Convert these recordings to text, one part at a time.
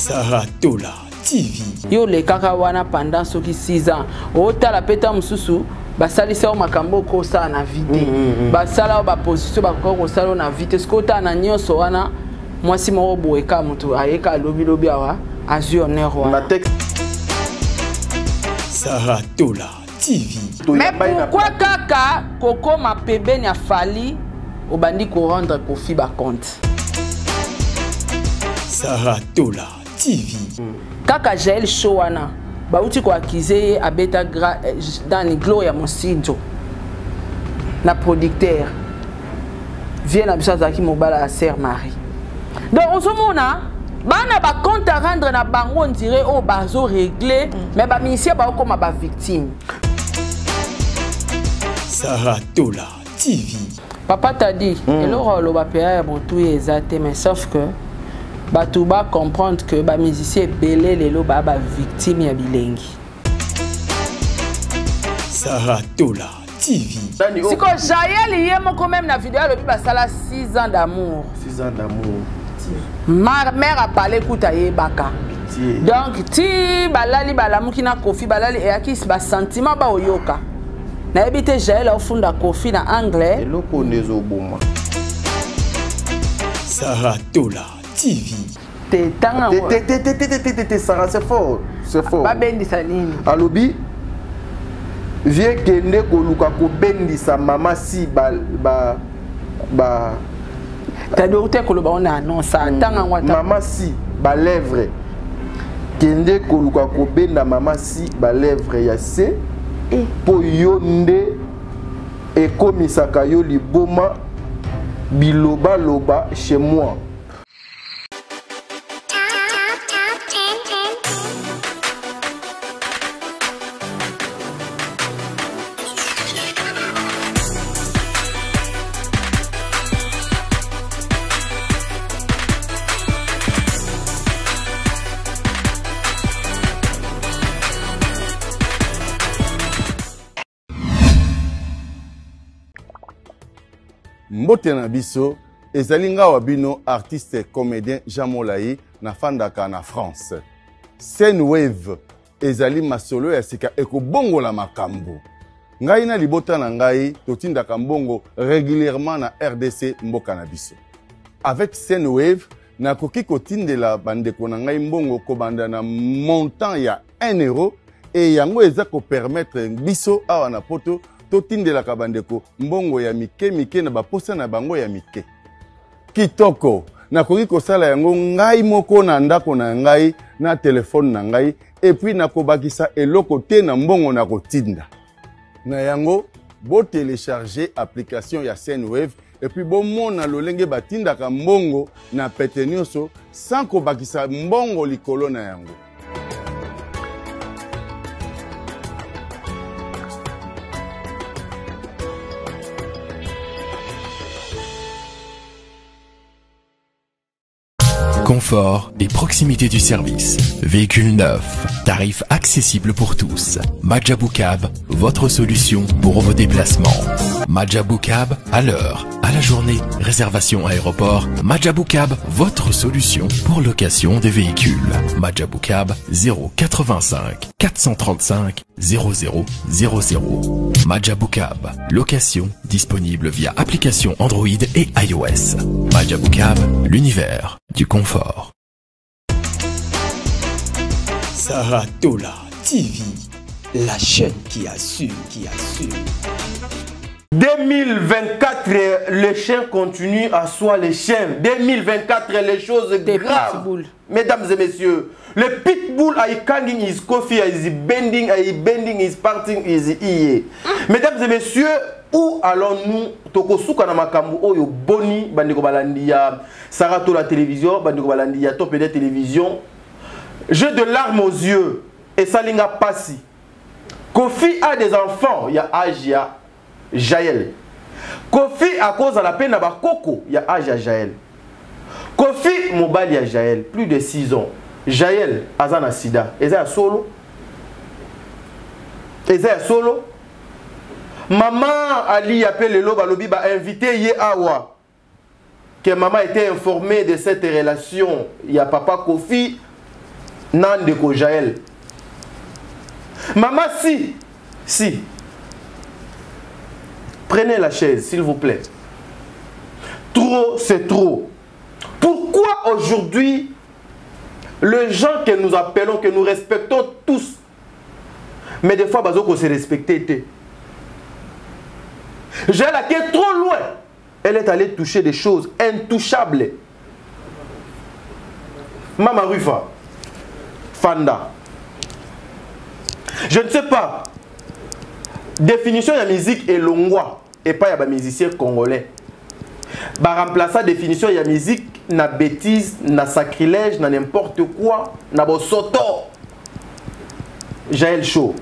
Saratola TV. Yo le kaka wana pendant ce qui 6 ans. Ota la peta mususu basalisa o makambo ko sa na vite. Basala o ba position ba ko sala na vite. Skota na nyoso wana mwasi mo boeka mutu ayeka lobi lobi awa azu honneur wana. Na texte Saratola TV. Mais pourquoi kaka koko ma pebe ni afali obandi ko rendre Kofi ba compte. Saratola TV. Kaka Jael Showana bauti ko accuser abeta dans les gloria Monsinjo na producteur vient na biso zaki mobala la sœur Marie. Donc on se mona bana ba compte à rendre na bango on dirait oh bazo régler mais ba ministère ba comme ba victime. Saratola TV. Papa t'a dit et le ba paya botou ezate mais sauf que Batouba comprendre que les musiciens belé les loba ba victime ya bilengi. Saratola TV. Si ko Jael yemo quand même na vidéo le ba sala 6 ans d'amour. 6 ans d'amour. Ma mère a parlé kuta ye baka. Donc ti balali balamu kina Kofi balali e akis ba sentiment ba oyoka. Na ebite Jael au funda Kofi na anglais. Et le connaît au bon. Saratola TV. Sarah, c'est fort. C'est fort. Ba bendi sanini. Alobi vie kende ko luka ko bendi sa mama si ba Tadoute ko lo ba on annonce tanga wata. Mama si ba lèvre kende ko luka ko benda mama si ba lèvre ya se po yonde e komisaka yo liboma biloba loba chez moi. Mbote na biso ezalinga wabino artiste comédien Jean Molayi na fandaka na France. Scène Wave ezali masolo ya sika ekobongo la makambo. Ngai na libota na ngai totindaka mbongo régulièrement na RDC mboka na biso. Avec Scène Wave nakoki kotindela bandeko na ngai mbongo kobanda na montant ya 1 euro et yango eza ko permettre biso awa na poto totindela kabandeko mbongo ya mike mike na baposa na bango ya mike. Kitoko nakoki kosala yango ngai moko na ndako na ngai na telefone na ngai et puis nakobakisa eloko te na mbongo na kotinda. Na yango bo télécharger application ya Sendwave et puis bo mona lolenge batindaka mbongo na pete nyonso sans kobakisa mbongo likolo na yango. Confort et proximité du service. Véhicule neuf, tarifs accessibles pour tous. Majabou Cab, votre solution pour vos déplacements. Majabou Cab, à l'heure, à la journée, réservation aéroport. Majabou Cab, votre solution pour location des véhicules. Majabou Cab, 085 435 0000. Majabou Cab, location disponible via application Android et iOS. Majabou Cab, l'univers du confort. Saratola TV, la chaîne qui assure, 2024, le chien continue à soi les chiens. 2024, les choses graves. Pitbull. Mesdames et messieurs, le pitbull is hanging his coffee, is bending, is parting, is iye. Mesdames et messieurs, où allons-nous? Tokosuka na makambu oyo boni bandiko balandi ya Saratola télévision, bandiko balandi ya Top de télévision. Jeu de larmes aux yeux et Salinga Passi. Kofi a des enfants, il y a Agia Jael. Kofi à cause de la peine à Bakoko, il y a Agia Jael. Kofi Mobali à Jael, plus de 6 ans. Jael Azana Sida. Eza solo. Eza solo. Maman Ali appelle le Lobalobi ba invité Ye Awa. Que maman était informée de cette relation. Il y a papa Kofi Nandeko Jaël. Maman, si. Prenez la chaise, s'il vous plaît. Trop, c'est trop. Pourquoi aujourd'hui, les gens que nous appelons, que nous respectons tous, mais des fois, on se respecter. Jaël a été trop loin. Elle est allée toucher des choses intouchables. Mama Rufa, Fanda. Je ne sais pas. Définition de la musique est longwa et pas de musicien congolais. Bah remplacer la définition de la musique na bêtise, na sacrilège, na n'importe quoi, na bosoto. Jaël Show,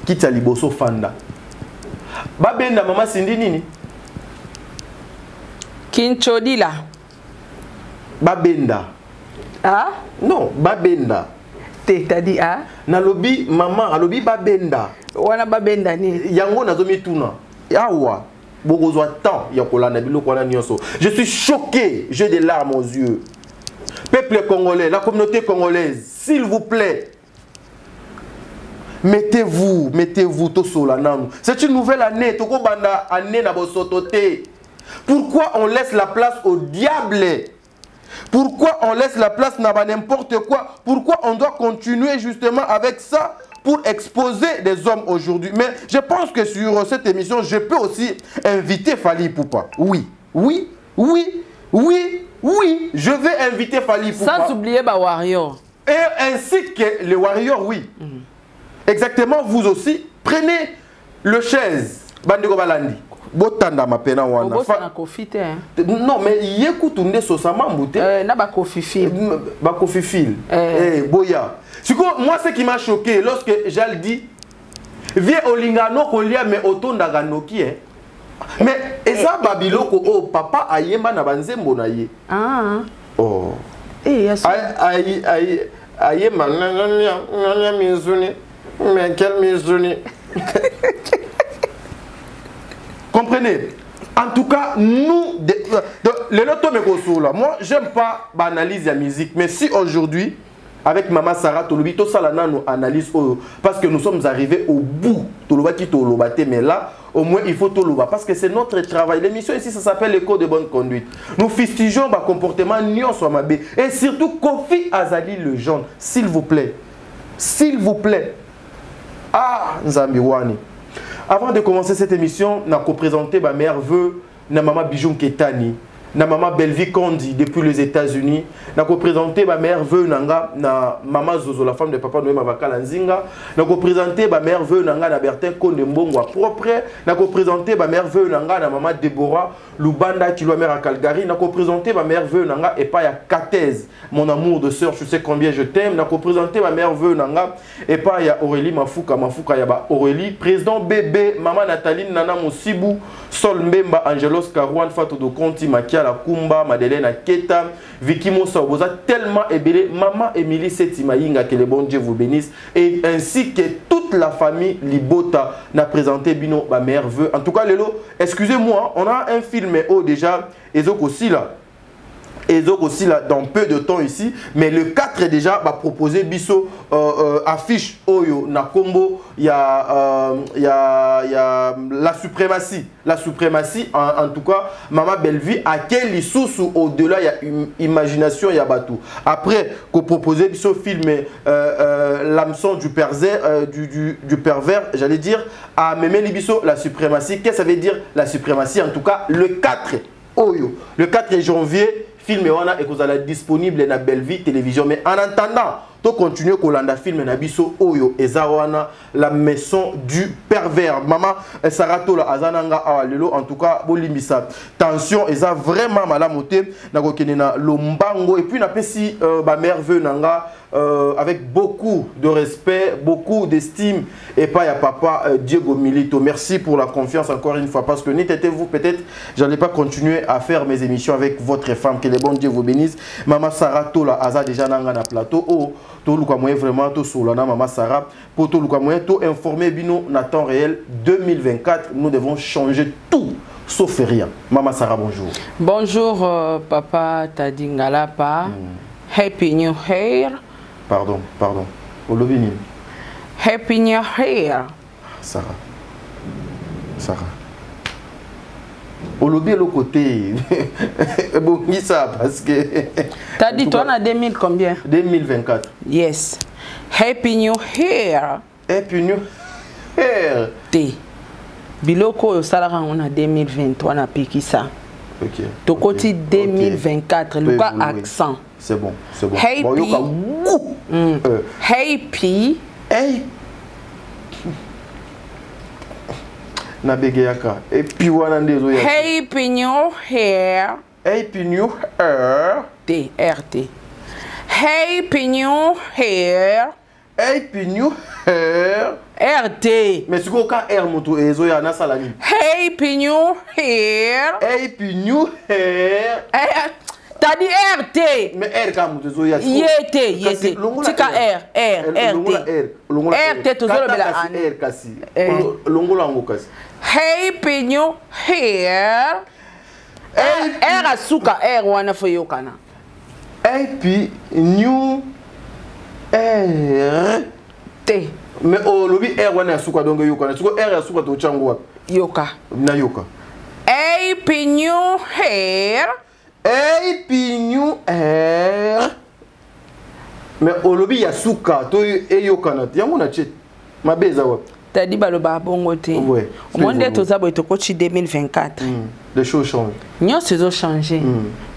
quitte à liboso Fanda. Babenda mama sindi nini? Kinchodila. Babenda. Ah? Non, babenda. T'as dit ah? Na lobi maman, a lobi babenda. Wana babenda ni. Yango na zomi tuna. Awa. Bogozo temps yakolana biloko wana nyonso. Je suis choqué, j'ai des larmes aux yeux. Peuple congolais, la communauté congolaise, s'il vous plaît. Mettez-vous tout sur la nanu. C'est une nouvelle année, toko banda année na bosotote. Pourquoi on laisse la place au diable? Pourquoi on laisse la place à n'importe quoi? Pourquoi on doit continuer justement avec ça pour exposer des hommes aujourd'hui? Mais je pense que sur cette émission, je peux aussi inviter Fally Ipupa. Oui, je vais inviter Fally Ipupa. Sans oublier les Warriors. Et ainsi que les Warriors, oui. Exactement, vous aussi, prenez le chaise. Bandeko Balandi. Botanda mapena wana. Non mais yekutunde sosama mbute. Na ba coffee fil. Ba coffee fil. Boya. Moi ce qui m'a choqué lorsque Jal dit viens au lingano kolia mais otonda ganoki hein. Mais eza babiloko oh papa ayemba na banzembo na ye. Ah. Oh. Ayemba na mizuni. Mais quel mizuni. Comprenez? En tout cas, nous, les lotos me consolent. Moi, j'aime pas l'analyse de la musique. Mais si aujourd'hui, avec Maman Sarah Tolobi, tout ça, nous analyse parce que nous sommes arrivés au bout. Toloba qui Tolobate, mais là, au moins, il faut Toloba. Parce que c'est notre travail. L'émission ici, ça s'appelle l'écho de bonne conduite. Nous fustigeons le comportement Nyon Swamabé. Et surtout, Kofi Azali le jaune. S'il vous plaît. S'il vous plaît. Ah, Nzambiwani. Avant de commencer cette émission, je vais présenter ma mère vœu, na maman Bijou Ketani, na maman Belvi Kondi depuis les États-Unis. Je vais présenter ma mère vœu na maman Zozo, la femme de papa Noé Mavakala Nzinga. Je vais présenter ma mère vœu na Bertin Konde Mbongwa propre. Je vais présenter ma mère vœu na maman Deborah Lubanda qui loa mère à Calgary. Je vais présenter ma mère vœu na et pas ya Katez, mon amour de sœur, je sais combien je t'aime. Je vais présenter ma mère vœu na et pas ya Aurélie Mafuka ya ba Aurélie, président bébé, maman Nathalie Nana Mosibou, Sol Mbemba, Angelos Karouan, Fatou de Conti, Makia la Kumba, Madeleine Aketa, Vicky Mosa, vous êtes tellement ébélé, maman Émilie Setimaïnga, que le bon Dieu vous bénisse, et ainsi que toute la famille Libota n'a présenté Bino, ma mère veut. En tout cas, Lélo, excusez-moi, on a un film déjà, Ezok aussi là, dans peu de temps ici, mais le 4 déjà va proposer Bisso affiche Oyo Nakombo, il y a la suprématie, en tout cas, Maman Belvi, à quel sous au-delà, il y a une imagination, il y a batou. Après, qu'on proposait Bisso film l'hameçon du pervers, j'allais dire, à Mémé Libisso, la suprématie. Qu'est-ce que ça veut dire la suprématie? En tout cas, le 4 Oyo, le 4 janvier, film et que vous allez disponible dans Belleville télévision. Mais en attendant, tu continues Kolanda film na biso Oyo Ezawana, la maison du pervers. Maman Sarato la Azananga Awalelo, en tout cas Bolimbisa. Tension Eza vraiment malamoté na kokenena lombango et puis na pesi ba mère veut nanga avec beaucoup de respect, beaucoup d'estime et pas ya papa Diego Milito. Merci pour la confiance encore une fois parce que n'étiez-vous peut-être j'allais pas continuer à faire mes émissions avec votre femme, que le bon Dieu vous bénisse. Maman Sarato la Aza déjà nanga na plateau oh tout le moyen vraiment tout sur la Maman Sarah pour tout le moyen tout informer bino na temps réel 2024 nous devons changer tout sauf rien. Maman Sarah bonjour. Bonjour papa Tadingalapa. Happy New Year. Pardon. Olobi nini? Happy New Year. Sarah. Olobi est le côté. Bon, ça parce que. T'as dit toi on a 2000 combien? 2024. Yes. Happy New Year. Happy New Year. T. Biloko salara on a 2023 na piki ça. Ok. To côté 2024 le quoi accent. C'est bon. Happy. Bon, Happy. Na begeyaka. Et puis wana ndezo ya. Happy New Year. Happy New Year. T RT. Happy New Year. Happy New Year. RT. Mais si vous avez un moto ezo ya na salani. Happy New Year. Happy New Year. T'as dit RT. Mais R ka moto ezo ya. Yete. Tika RT. RT toujours bela an. R kasi. Longola ngo kasi. Happy New Year. R asuka R wana fo yokana. Happy New Year. T. Mais olobi R wana asuka donc yokana. Suko R asuka to chango wapi? Yoka. Na yoka. Happy New Year. Happy New Year. Mais olobi yasuka to eyokana. Yango na chet. Mabeza wapi? T'as dit baloba bongo te. Ouais. Au monde est aux abos et 2024. Les choses changent. Nous ont changé.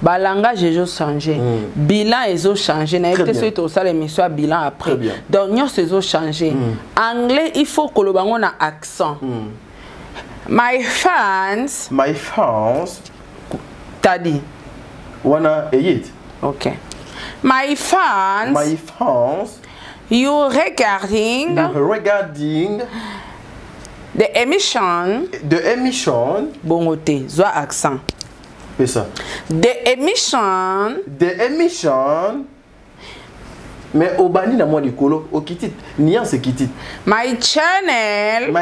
Le langage a changé. Le bilan a changé. Nous avons fait l'émission bilan après. Donc nous ont changé. Anglais, il faut que nous ayons un accent. My fans. T'as dit. Wana eyit. Ok. My fans. You regarding the emission. Bon côté, soit accent. C'est ça. The emission. Mais au bani na moi likolo, au kitit, niance kitit. My channel.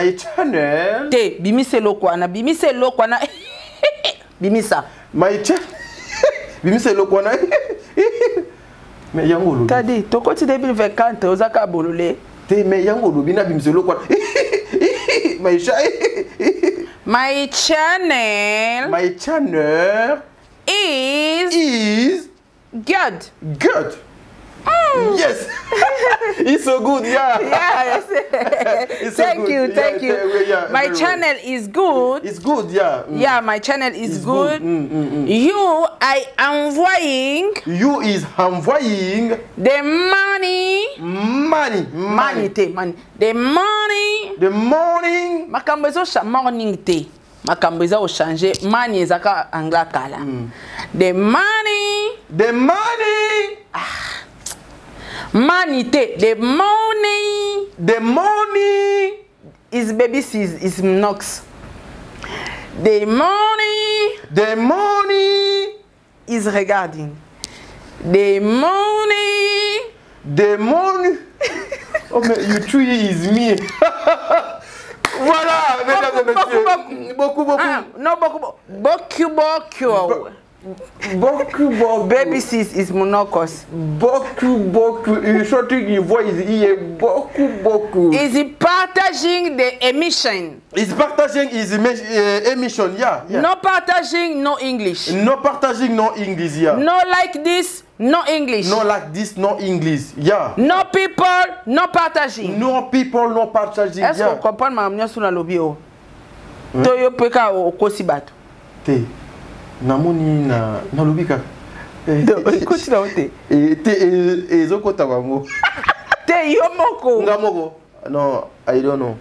Te bimise lokwana, bimisa. My channel. Bimise lokwana. Mais yango lobi. T'as dit, to côté 2024, ozaka bololé. Te mais yango lobi na bimse lokwana. My channel is good. Yes. It's so good, yeah. Yeah, thank you. Yeah, my channel is good. It's good, yeah. Yeah, my channel is good. You is envoying the money. The money. Makambezo morning te. Makambezo o changer money ezaka angla kala. The money. Manite, the money is baby is Knox. The money is regarding. The money. Oh mais you three is me. Voilà, mesdames et messieurs. Beaucoup. Non, beaucoup. Baby sis is monocos. Beaucoup. Il chante une voix, il est beaucoup. Is he partaging the emission? Is partaging his emission, yeah. No partaging, no English. No partaging, no English, yeah. No like this, no English. No like this, no English, yeah. No people, no partaging. No people, no partaging, yeah. Est-ce qu'on comprend ma amnia sur la lobby? Toyo peka o kosibato. Te. Namoni na lobika. Continue ote. Et zokota wango. Te yomoko. Ngamoko. No, I don't know.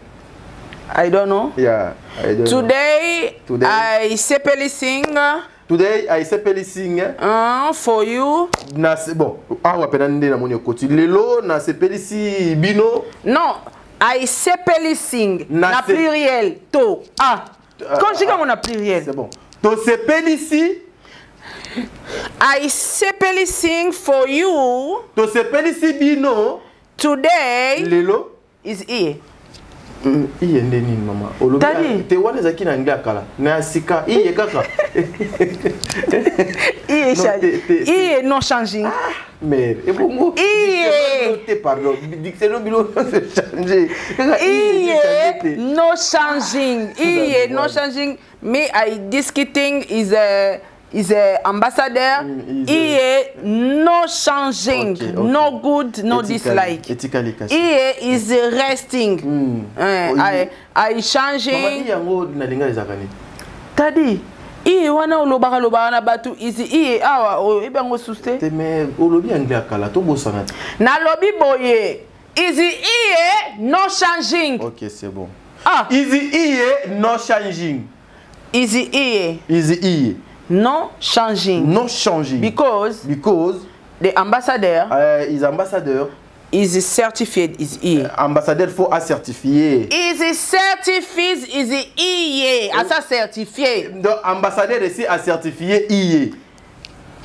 Yeah, I don't Today, I simply sing. Today I simply sing. For you. Na bon, awa pena nde na moni okoti. Lelo na simply si bino. Non, I simply sing. Na pluriel. To. Quand je dis qu'on a pluriel. C'est bon. To sepeli si. I simply sing for you. To sepeli si bino. Today. Lelo. Is here. Iye ndeni mama. Tadi. Te wana zaki na ngia kala. Na sika iye kaka. Iye changing. Iye non changing. Mais et bongo. Iye. Pardon. Dictionnaire bilo se changer. Iye no changing. Iye no changing. Me I discuting is a ambassador. Iye no changing. No good, no dislike. Iye is resting. I changing. Mama yango na linga ezakani. Tadi. Iye wana olobaka lobana batu izi iye awa ebango suste. Te me olobi anglia kala to bosana. Na lobi boye. Izi iye no changing. OK, c'est bon. Ah. Izi iye no changing. Izi iye. Izi iye. No changing. No changing. Because the ambassador is ambassadeur is certified is iye. Ambassadeur faut à certifier. Is certified is iye. Asa certifié. Donc ambassadeur ici a certifié iye.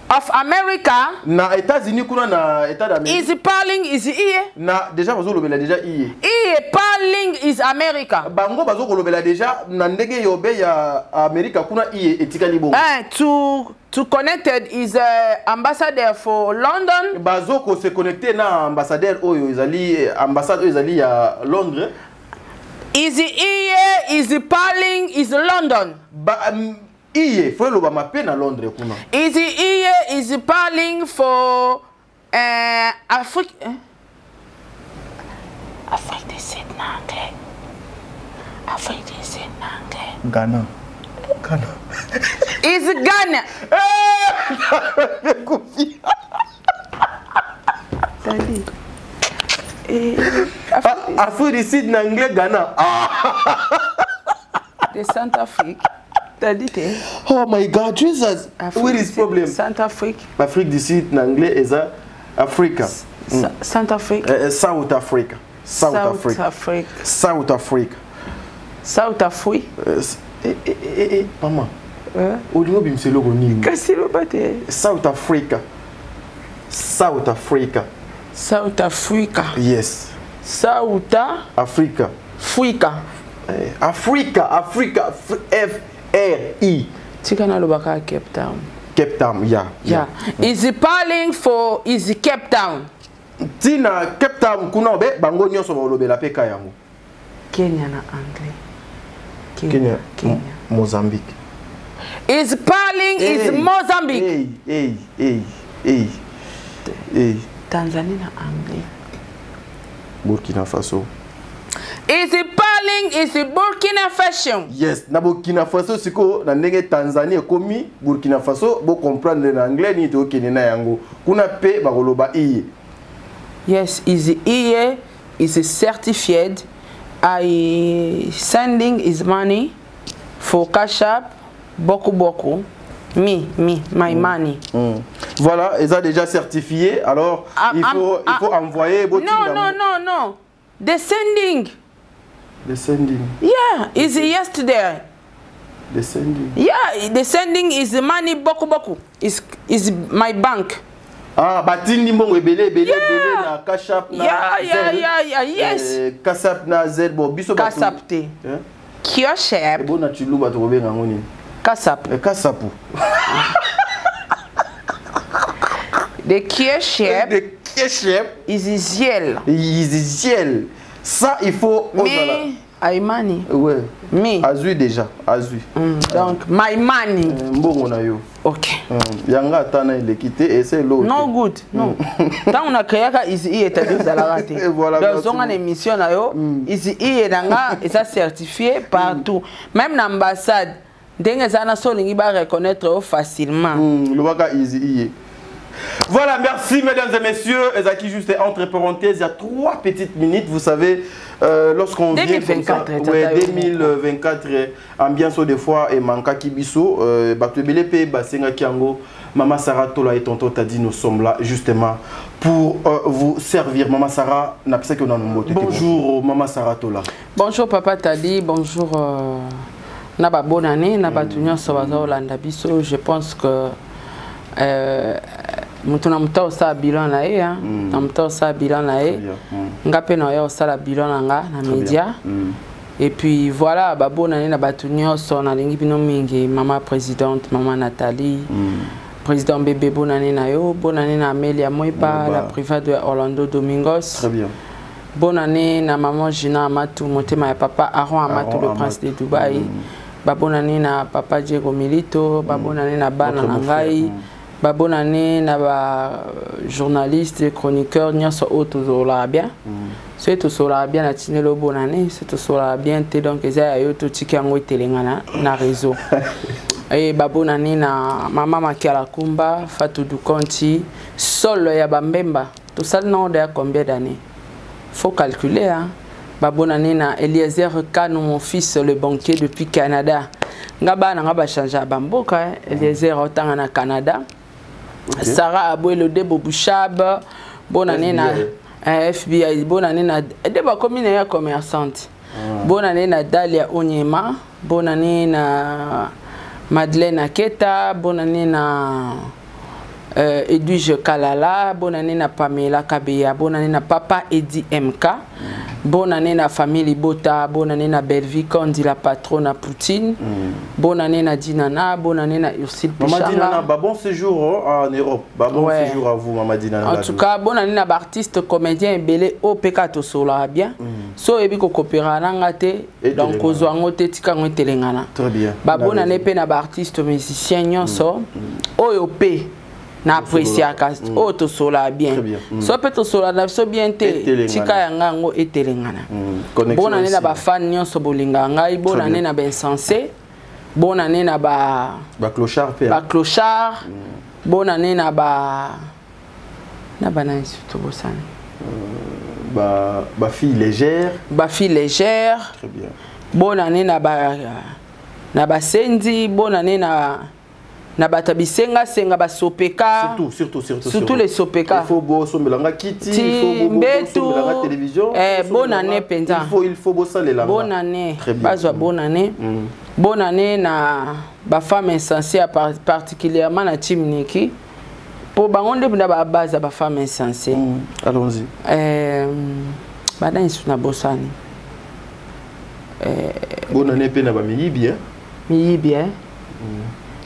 Of America. Na États-Unis kuna na État d'Amérique. Is parling is iye. Na déjà bazo lobela déjà iye. Iye parling is America. Bango bazo lobela déjà na ndenge yobe ya America kuna iye etikali bongo. To connected is ambassador for London. Bazo ko se connecter na ambassadeur oyo ezali ambassade oyo ezali ya Londres. Is iye is parling is London. Iye faut le mappe na Londres kuna. Is iye is parling for Afrique. Afrique du Sud anglais. Afrique du Sud anglais. Ghana. Is Ghana. Afrique du Sud anglais Ghana. De Centrafrique. Oh my God, Jesus! What is problem? Centrafrique. Afrique du Sud, en anglais, est Africa. Centrafrique. South Africa. South Africa. South Africa. South Africa. Maman. Olingo bimselo goni. Kasilo bate. South Africa. South Africa. South Africa. Yes. South Africa. Africa. Africa. F-R-I. Tikana lobaka Cape Town. Cape Town, yeah. Is he parling for is Cape Town? Tina Cape Town kuna be bango nyonso ba lobela peka yango. Kenya na anglais. Kenya. Mozambique. Is parling is Mozambique. Tanzania na anglais. Burkina Faso. Is it parling is it Burkina Faso? Yes, na Burkina Faso siko na ndenge Tanzania komi Burkina Faso bo comprendre na anglais ni to kenena yango. Kuna pe ba koloba iye. Yes, is iye is certified. I sending his money for Cash App beaucoup. My money. Voilà, ils ont déjà certifié. Alors il faut envoyer No. The sending. Yeah, is yesterday. The sending. Yeah, the sending is the money beaucoup. Is my bank. Ah, batindi mbongo ebele na Cash App na. Yeah, yes. Cash App na Z bo biso ba. Cash App te. Cash App. Bo na chiluba to benga ngoni. Cash App. Cash App. The Cash App. The Cash App is Ziel. Ça il faut me I money. Ouais. Me. Azui déjà, azui. Donc my money. Mbongo na yo. OK. Yanga tana il est quitté et c'est l'autre. No good. No. Tant on a créé ka ici est à la raté. Voilà. Donc on a une émission na yo ici est danga et ça certifié partout. Même l'ambassade ndenge zana so lingi ba reconnaître facilement. Le waka easy. Voilà, merci mesdames et messieurs. Ezaki juste entre parenthèses, il y a 3 petites minutes, vous savez, lorsqu'on vient 2024, comme ça, ouais, 2024, ambiance des fois et manka kibiso, batubele pe basenga kiango, Maman Sarah Tola et tonton Tadi, nous sommes là justement pour vous servir. Maman Sarah, bonjour Maman Sarah Tola. Bonjour Papa Tadi, bonjour Naba bonne année, Naba Tunyon Sabaza Olanda Biso. Je pense que mutu na muta osala bilan na ye na muta osala bilan na ye nga pe na ye osala bilan na nga na média et puis voilà babonani na bato nyonso nalingi bino mingi mama présidente mama Nathalie président bébé bonani na yo bonani na Amélia Moipa la private de Orlando Domingos très bien bonani na maman Gina Amatou motema ya papa Aaron Amatou le prince de Dubaï babonani na papa Diego Milito babonani na bana na ngai babonani na ba journaliste chroniqueur nyonso otozola bien c'est tout cela bien à tinelo bonani c'est tout cela bien te donc eza yo to tikango etelengana na réseau et babonani na mama Makiala Kumba Fatou Dukonti solo ya bambemba tout ça non de combien d'années faut calculer hein babonani na Eliezer Kano mon fils le banquier depuis Canada ngaba na ngaba changer bamboka Eliezer otanga na Canada Sarah Abouelo de Bobouchab bonani na FBI bonani na deba commune ya commerçante bonani na Dalia Onyema bonani na Madeleine Aketa bonani na Edwige Kalala bonani na Pamela Kabeya bonani na papa Edi MK bonani na famille Bota bonani na Belleville Kondi la patronne Poutine bonani na Dinana bonani na Ursule Pichanga Maman Dinana bon séjour en Europe bon séjour à vous Maman Dinana en tout cas bonani na artiste comédien belé OPK to sola bien so ebi ko coopéra nanga te donc kozwa ngote tika ngotelengana très bien bonani pe na artiste musicien nyonso oyo pe na appréciaka auto sola bien so peut to sola na so bien te tika yanga ngo etelengana bonane na ba fan nyonso bolinga ngai bonane na ben sensé bonane na ba clochard bonane na ba na surtout bosane ba fille légère très bien bonane na ba sendi bonane na batabisenga senga ba sopeka surtout les sopeka il faut bosso melanga kiti il faut bosso melanga télévision bonne année penza il faut bossa les langues bonne année bazwa bonne année na ba femme insensée particulièrement na team Niki pour bangonde bunda ba base ba femme insensée allons-y bana isuna bosani bonne année pe na ba miyibi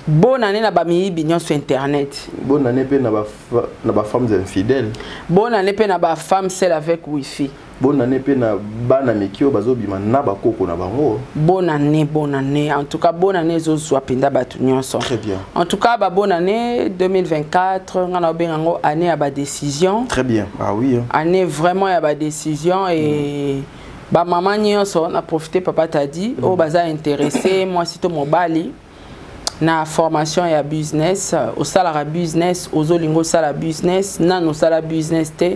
bonne année na ba miyibi nyonso internet bonne année pe na ba femmes infidèles bonne année pe na ba femme celle avec wifi bonne année pe na bana mikio bazobima na ba koko na bango bonne année en tout cas bonne année zo zwa pinda batu nyonso très bien en tout cas ba bonne année 2024 ngana bengango année ya ba décision très bien ah oui année vraiment ya ba décision et ba maman nyonso na profiter papa t'a dit oh baza intéressé moi sito mobali na formation ya business au salaire business aux olingo sala business nano sala business te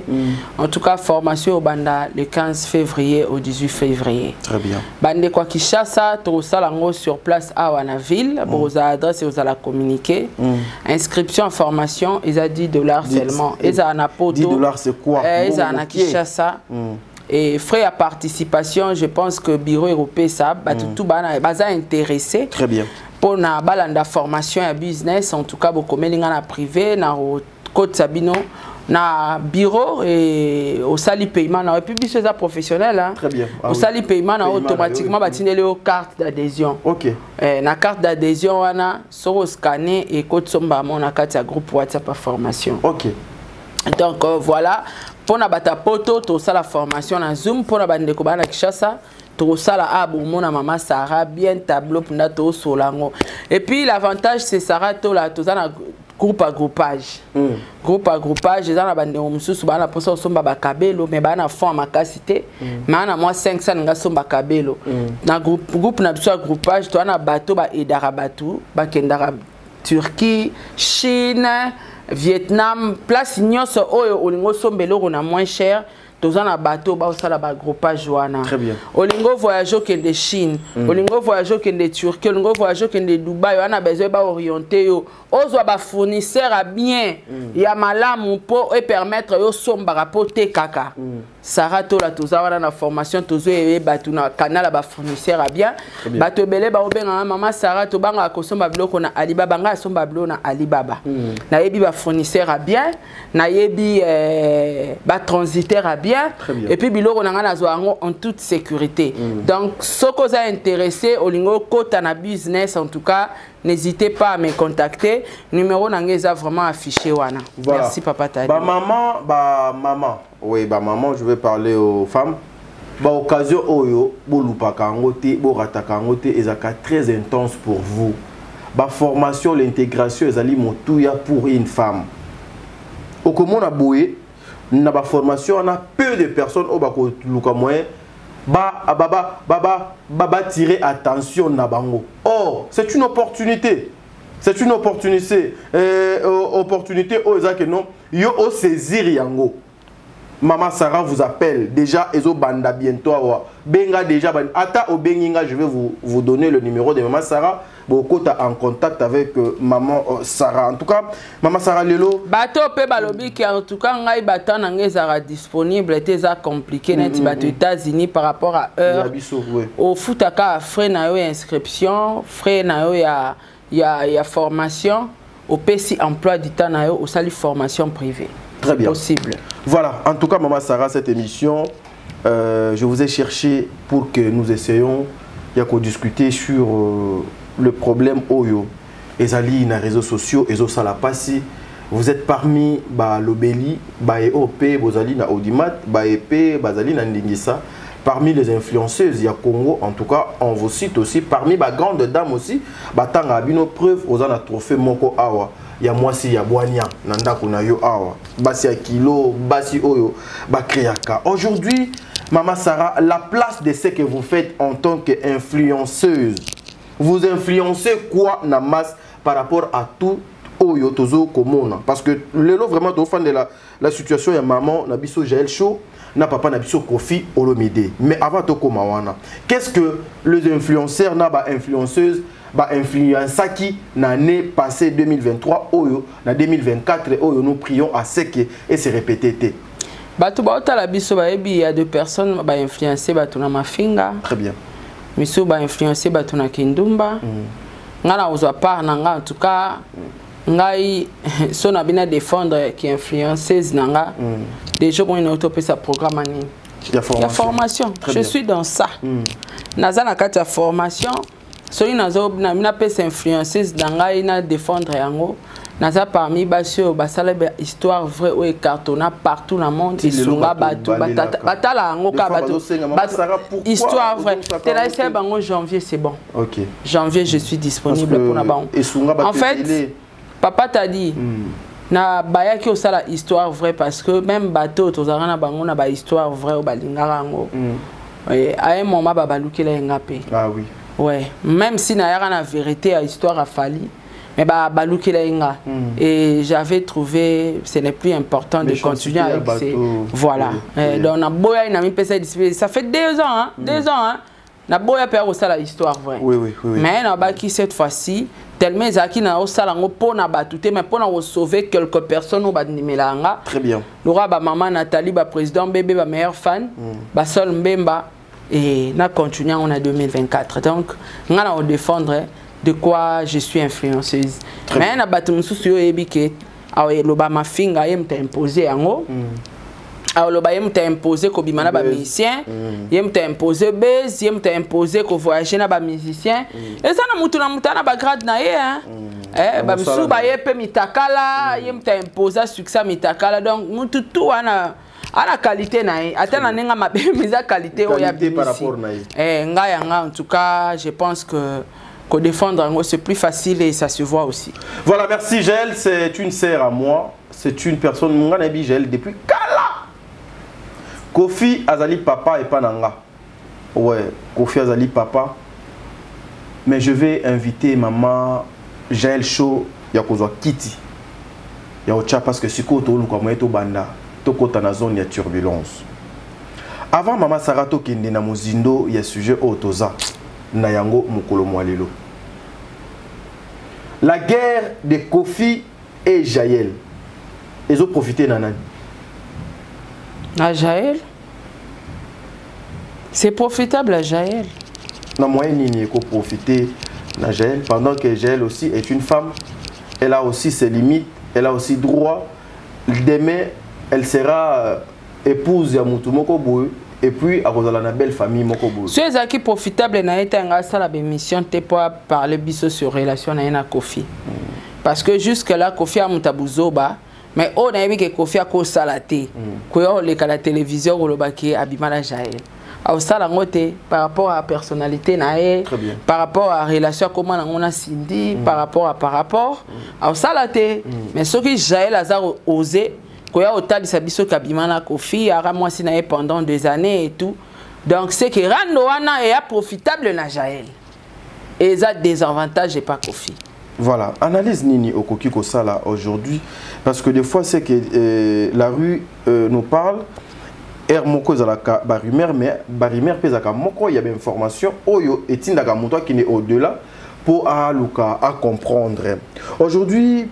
en tout cas formation au banda le 15 février au 18 février très bien bande kwa Kishasa to sala ngo sur place à Wanaville pour adresse aux la communiquer inscription en formation ils a $10 seulement ils a na poto $10 c'est quoi ils a na Kishasa et frais à participation je pense que bureau européen ça tout bana baza intéressé très bien pour na balanda formation ya business en tout cas beaucoup melinga na privé na côte Sabino na bureau et au sali paiement na public ça professionnel hein très bien au sali paiement na automatiquement batinele au carte d'adhésion OK na carte d'adhésion wana so scanner et côte somba mon na carte ya groupe WhatsApp formation OK donc voilà pour na bata poto to ça la formation na Zoom pour na bande ko bana Kishasa to sala abo mona mama Sarah bien tableau pour na to solango et puis l'avantage c'est Sarah to la to na groupe à groupage eza na bande mususu bana posa somba ba kabelo mais bana fond makasité mais na moi 500 nga somba kabelo na groupe na biso groupage to na bateau ba edara bateau ba kendara Turquie Chine Vietnam place nyonso oyo olingo sombeloko na moins cher tozana bateau ba osala ba groupage wana. Très bien. Olingo voyage au de Chine, olingo voyage au de Turquie, olingo voyage au de Dubaï, on a besoin ba orienter yo. Ozo ba fournisseur à bien, ya malamu po et permettre yo somba rapport te kaka. Sarah to la toza wana na formation tozo e batu na canal ba fournisseur à bien. Bato belé ba obenga maman Sarah to banga ko somba biloko na Alibaba nga somba biloko na Alibaba. Na yebi ba fournisseur à bien, na yebi ba transitaire à bien. Et puis biloko na nga na zo en toute sécurité. Donc ce que vous êtes intéressé au lingo kota na business en tout cas, n'hésitez pas à me contacter. Numéro nangeza vraiment affiché wana. Voilà. Merci papa Tadi. Bah maman. Oui, bah maman, je vais parler aux femmes. Bah occasion oyo, bolupa kangote, borata kangote, ezaka très intense pour vous. Bah formation, l'intégration, ezali motuya pour une femme. Au comment on a boué, na ba formation, on a peu de personnes au bako luka moyen. Baba tirer attention na bango. Or, c'est une opportunité. C'est une opportunité. Opportunité au que non. Yo o saisir yango. Maman Sarah vous appelle. Déjà, Ezo Banda bientôt. Benga déjà. Ata o Benginga, je vais vous donner le numéro de Maman Sarah. Beaucoup en contact avec Maman Sarah. En tout cas, Maman Sarah Lelo. Bato pe balobi qui en tout cas ngai bata nangé sera disponible. Teza compliqué net bato États-Unis par rapport à heure. Au futaka frais na yo inscription, frais na yo ya formation. Au PC emploi du temps na yo au sali formation privée. Très bien. Possible. Voilà, en tout cas, Maman Sarah, cette émission, je vous ai cherché pour que nous essayions de discuter sur le problème Oyo. Ezali na réseaux sociaux, Ezo Salapasi. Vous êtes parmi l'Obéli, EOP, Bozali na Audimat, EP, Bazali na Ndingisa. Parmi les influenceuses, il y a Congo, en tout cas, on vous cite aussi. Parmi les grandes dames aussi, Batanga Abino preuve, aux an a trophée Moko Awa. Il y a moi si il y a Boania, Nanda Kunayo Awa, Basi Akilo, Basi Oyo, Bakriaka. Aujourd'hui, Maman Sarah, la place de ce que vous faites en tant qu'influenceuse, vous influencez quoi na masse par rapport à tout Oyo Tozo Komona? Parce que le lot vraiment au fan de la situation, il y a maman, Nabiso Jaël Show, na papa Nabiso Kofi Olomide. Mais avant Toko Mawana, qu'est-ce que les influenceurs, na ba influenceuses, ba influencer qui l'année passée 2023 Oyo, na 2024 Oyo, nous prions à ce que et se répéter. Bato ba otala biso ba ebi il y a deux personnes ba influencer bato na mafinga. Très bien. Miso ba influencer bato na Kindumba. Ngana ozwa part na nga en tout cas ngai so na bina défendre qui influenceuse nanga. Déjà bon une auto sa programme ani. Il y a formation. Je suis dans ça. Naza na kati ya formation. Soki nazo na mina pesa influenceuse nanga ina défendre yango. Naza parmi basio basala histoire vraie ou cartonna partout dans le monde isunga bato batala yango ka bato histoire vraie. Tela c'est bango janvier c'est bon. OK. Janvier je suis disponible pour na bango. En fait papa t'a dit na baya ki osala histoire vraie parce que même bateau tozara na bango na ba histoire vraie au balingara yango. À un moment babalukela ngapé. Ah oui. Ouais, même si na yara na vérité à histoire a fallu. Mais babalukela inga et j'avais trouvé ce n'est plus important de continuer avec ces voilà. Donc na boya ina mi pesa ça fait 2 ans hein, 2 ans hein. Na boya père osala histoire vraie. Oui. Mais na baki cette fois-ci tellement zaki na osala ngo pona batute mais pona sauver quelques personnes au banimelanga. Très bien. Laura ba maman Nathalie ba président bébé ba meilleur fan ba sol mbemba et na continuer on a 2024. Donc ngana on défendre de quoi je suis influenceuse. Mais na batum soucio ebike awe loba mafinga yem t'a imposé yango. Alors loba yem t'a imposé ko bimana ba musicien, yem t'a imposé base, yem t'a imposé ko voyager na ba musicien. Et ça na mutu na ba grade na ye hein. Ba msu ba yepe mitakala, yem t'a imposé succès mitakala donc mutu tout ana qualité na ye. Atana nenga mabe misa qualité o ya par rapport na ye. Nga yanga en tout cas, je pense que défendre c'est plus facile et ça se voit aussi. Voilà, merci Gel, c'est une sœur à moi, c'est une personne Munganabi Gel depuis Kala. Kofi Azali papa et Pananga. Ouais, Kofi Azali papa. Mais je vais inviter maman Gel Show Yakozwa Kitty. Yaocha parce que si koto luka moyeto banda, to kota na zone ya turbulence. Avant Mama Sarato kende na mozindo ya sujet otoza na yango mukolo mwalelo. La guerre de Kofi et Jaël. Ils ont profité nanani. À Jaël. C'est profitable à Jaël. Na moyen nini eko profiter na Jaël pendant que Jaël aussi est une femme. Elle a aussi ses limites, elle a aussi droit. Demain, elle sera épouse ya mutu moko boye et puis à cause de la belle famille moko boye. Ceux qui profitable na été en ça la émission te pour parler biso sur relation na Kofi. Parce que jusque là Kofi a mutabuzoba mais on a vu que Kofi a ko salaté. Ko le la télévision ko lobaki abimala Jaël. Au sala ngote par rapport à la personnalité nae, par rapport à la relation comment on a Cindy, par rapport au salaté. Mais ce qui Jaël a osé ko ya otali sabiso kabimana Kofi ara moi si nae pendant 2 années et tout. Donc c'est que rando wana est profitable na Jaël. Et ça des avantages et pas Kofi. Voilà, analyse Nini Okoki Kosala aujourd'hui, parce que des fois c'est que la rue nous parle, moko zalaka barimer, mais barimer pezaka moko, il y a des informations, oyo etindaka montoa qui n'est au-delà pour à comprendre. Aujourd'hui,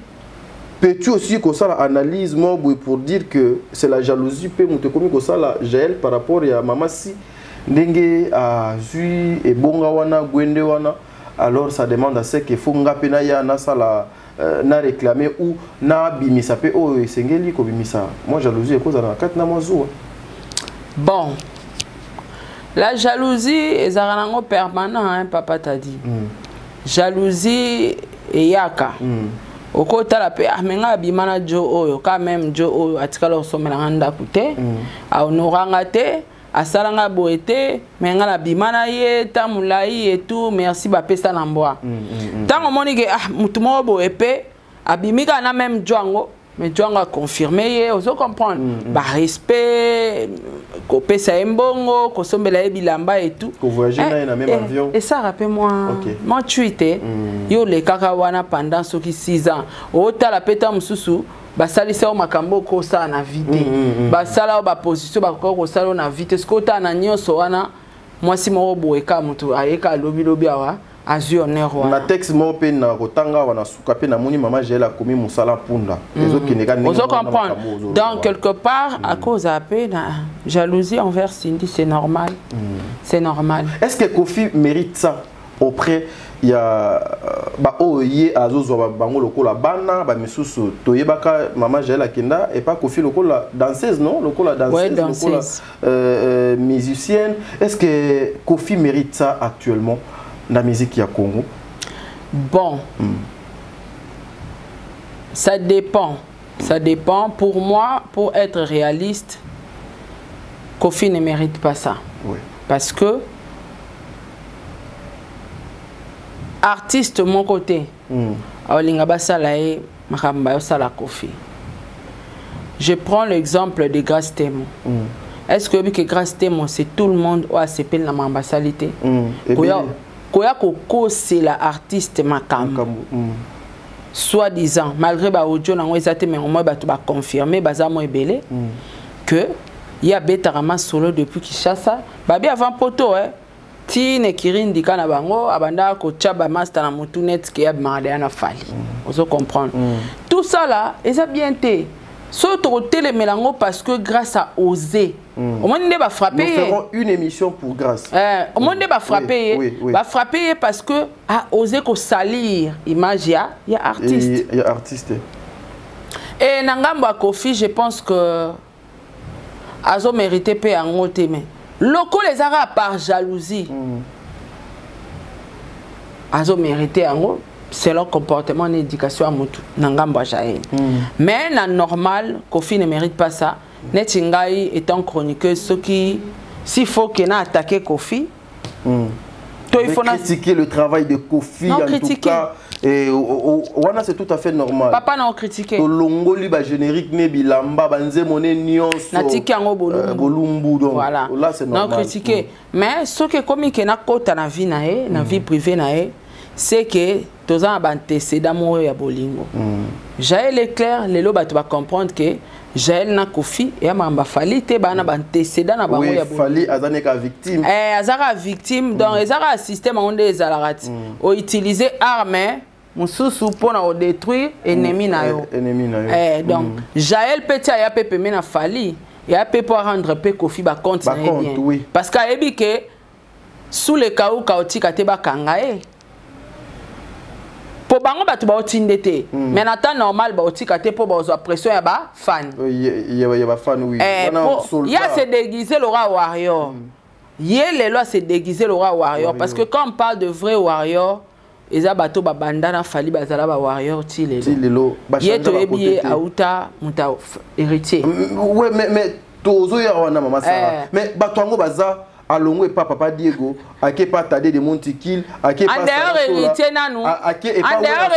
peux-tu aussi Kosala analyse moi pour dire que c'est la jalousie pe mutekomi Kosala Jaël par rapport à Mama si ndenge a zui et bonga wana gwende wana. Alors ça demande à ce qu'il faut ngapena ya na sala na réclamer ou na bimisa pe o sengeli ko bimisa. Moi jalousie cause na kat na mozo. Bon. La jalousie est un permanent hein papa t'a dit. Jalousie et yaka. Au côté la pe amenga bimana jo oyo quand même jo oyo atikala somela nganda kute. A honoranga te asalanga boete menga la bimana ye tamulai et tout merci ba pesa na mboa tango moni ke mutu mo boepe abimika na même django mais django a confirmé ye ozo comprendre ba respect ko pesa embongo ko sombela e bilamba et tout ko voyager na même avion et ça rappelle moi mon tweet yo le kaka wana pendant ce qui 6 ans o tala peta mususu basalisa o makambo ko sa na vite basala o ba position ba ko sala na vite ce kota na nyonso wana mwasi mo boeka mutu ayeka lobi awa azu honneur wana na texte mo pe na kotanga wana suka pe na moni Mama Jaël a commis musala punda ezokineka ndenge on comprend donc quelque part à cause à peu na jalousie envers Cindy c'est normal c'est normal. Est-ce que Kofi mérite ça auprès il y a ba oye azozo bango lokola bana ba misusu toyebaka Mama Jaël akenda et pas Kofi lokola danseuse non lokola danseuse lokola musicienne. Est-ce que Kofi mérite ça actuellement dans la musique ya Congo? Bon. Ça dépend pour moi, pour être réaliste, Kofi ne mérite pas ça. Oui. Parce que artiste mon côté, je prends l'exemple de Grace Temo. Est-ce que Grace Temo, c'est tout le monde ou ACP la mambasalité? Koya Koko, c'est l'artiste Makambo. Soi-disant, malgré ba audio na ngwezate mais au moins ba confirmer bazamo ebele que il y a Betarama solo depuis Kinshasa. Babi avant poto Tine Kirindi kana bango abanda ko tchaba master na mutunet ki abmarde na fali. Vous comprendre. Tout ça là, et ça bien été. Surtout télémélango parce que grâce à Osé. Au moins ne va frapper. Nous ferons une émission pour grâce. Au moins ne va frapper. Va frapper parce que a osé ko salir image il y a artiste. Il y a artiste. Et Nangamba Kofi, je pense que Azo mérité paix en haut mais locaux les arabes par jalousie. Azo mérité en haut. C'est leur comportement d'éducation à Moutou, Nangamba Jaël. Mais la normal, Kofi ne mérite pas ça. Netingai étant chroniqueuse, ce qui, s'il faut qu'il ait attaqué Kofi, il faut critiquer le travail de Kofi. Non, en critiquer. Tout cas, et Wana c'est tout à fait normal. Papa n'a critiqué. Longo li ba générique ne bilamba banze moné nyonso. Natiki ango bolumbu donc. Voilà. Là c'est normal. Non critiqué. Mais ce que comme il na kota na vie na vie privée na c'est que toza na bantécédent moko ya bolingo. Jaël est clair, lelo bato ba comprendre que Jaël na Kofi et mamba Fali te ba na bantécédent na bango ya bolingo. Fali azane ka victime. Azara victime donc ezara système onde ezalarati. O utiliser arme mususu pona o détruire ennemi na yo. Ennemi na yo. Donc Jaël petit ya pepe mena Fali et a pepe rendre pe Kofi ba compte na bien. Oui. Parce que ebi que sous le cas où chaotique ate ba kangae. Pour bango batu ba otindete. Mais en temps normal ba otika te pour ba ozo pression ya ba fan. Il y a ba fan oui. Il y a se déguiser le roi warrior. Les lois se déguiser le roi warrior parce que quand on parle de vrai warrior, eza bato ba bandana Fali bazala ba warrior ti lelo. Yé to ebi auta muta héritier. Ouais mais tozo ya wana mama Sarah. Mais bato ngo baza alongo et papa Diego, ake pas Tade de Montikil, ake pas d'ailleurs héritier nanu. D'ailleurs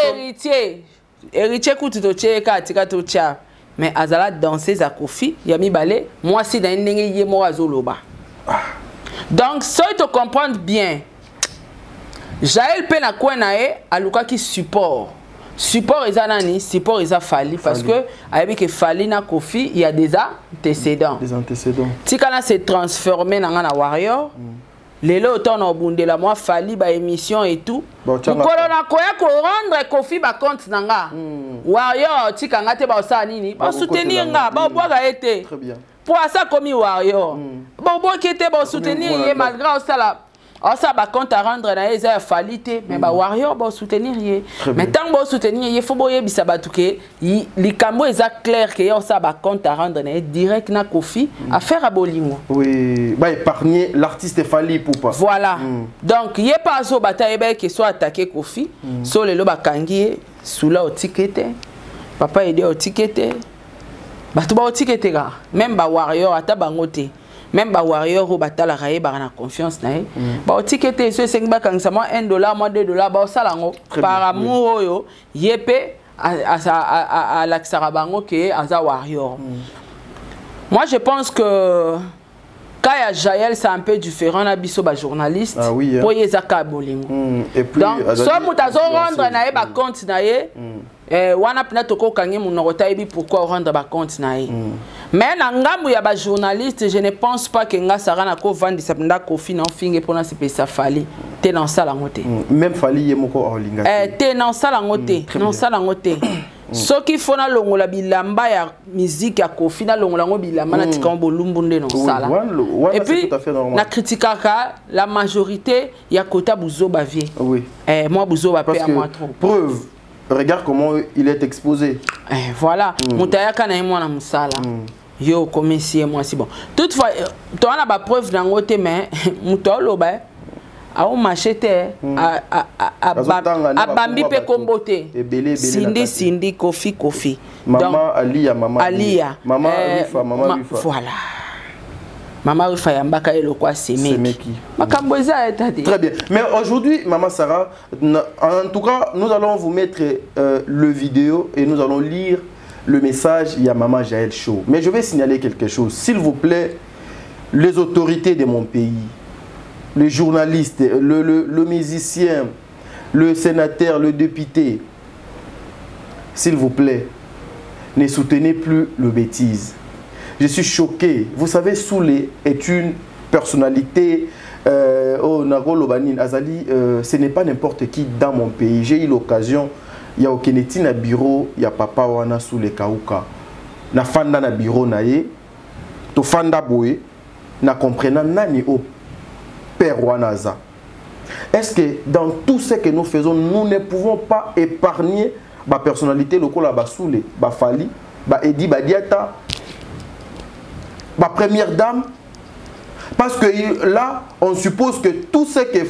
héritier kuti to cheka tika to cha. Mais azala danser za Kofi, yami balé, moi si dans ndenge yé mo azoloba. Donc ça il te comprendre bien. Jaël pe na kwa na e aluka ki support. Support eza nani, support eza Fali parce que avec que Fali na Kofi, il y a des antécédents. Des antécédents. Tika s'est transformé dans un warrior. Lelo autant na bunde la moi Fali ba émission et tout. Ko na koya ko rendre Kofi ba compte nanga. Warrior tika ngate ba sa nini? Ba soutenir nga, ba boga été. Très bien. Pour ça comme warrior. Ba boga été ba soutenir malgré ça là. Alors ça va compte à rendre na eza Falite mais ba warrior ba soutenir yé mais tant ba soutenir yé faut boye bisabatu ke li kambo eza clair que ça va compte à rendre na direct na Kofi à faire à bolingo oui ba épargner l'artiste Fali poupa voilà donc yé pas zo bataille ba que soit attaquer Kofi so le lo ba kangi sous la otikete papa aidé otikete batu ba otikete ga même ba warrior ata bangote même ba warrior ou batala raé ba na confiance na ba otikete so sengi ba kangisa moi $1 moi $2 ba salango par amour yo yepé à l'axara bango que aza warrior. Moi je pense que quand il y a Jaël c'est un peu différent na biso ba journaliste pour yezaka bolingo. Donc so mutazo rendre na ba compte na ye wana pina toko kangi munokota ebi pourquoi rendre ba compte na ye. Mais na ngambu ya ba journaliste je ne pense pas que nga sarana ko vendre sapenda Kofi na finge pona se pesa Fali te na sala ngote. Même Fali yemoko olinga. Te na sala ngote, na sala ngote. Ce qui faut na longola bilamba ya musique ya Kofi na longola ngo bilamba na tika bolumbu nde na sala. Et puis na critiquaka la majorité ya kota buzo bavie. Oui. Moi buzo ba pe à moi trop. Preuve. Regarde comment il est exposé. Voilà. Moutayaka na moi na musala. Yo commercier moi si bon. Toutefois, tu as la preuve dans côté mais mutolo ba a machete a bambi pe kombote. Sindi Kofi. Maman Alia Maman Rifa voilà. Maman Rifa yambaka elokwa semeki. Makamboza etati. Très bien. Mais aujourd'hui Maman Sarah, en tout cas, nous allons vous mettre le vidéo et nous allons lire le message, il y a Maman Jaël Show. Mais je vais signaler quelque chose. S'il vous plaît, les autorités de mon pays, les journalistes, le musicien, le sénateur, le député, s'il vous plaît, ne soutenez plus le bêtise. Je suis choqué. Vous savez, Soulé est une personnalité. Azali, ce n'est pas n'importe qui dans mon pays. J'ai eu l'occasion. Il y a au Keneti na bureau, il y a papa wana sous les kauka. Na fanda na bureau na ye, to fanda boye, na comprenant nani au père wanaza. Est-ce que dans tout ce que nous faisons, nous ne pouvons pas épargner ma personnalité lokola ba soule, ba Fali, ba Edi Badiata, ba première dame? Parce que là, on suppose que tout ce que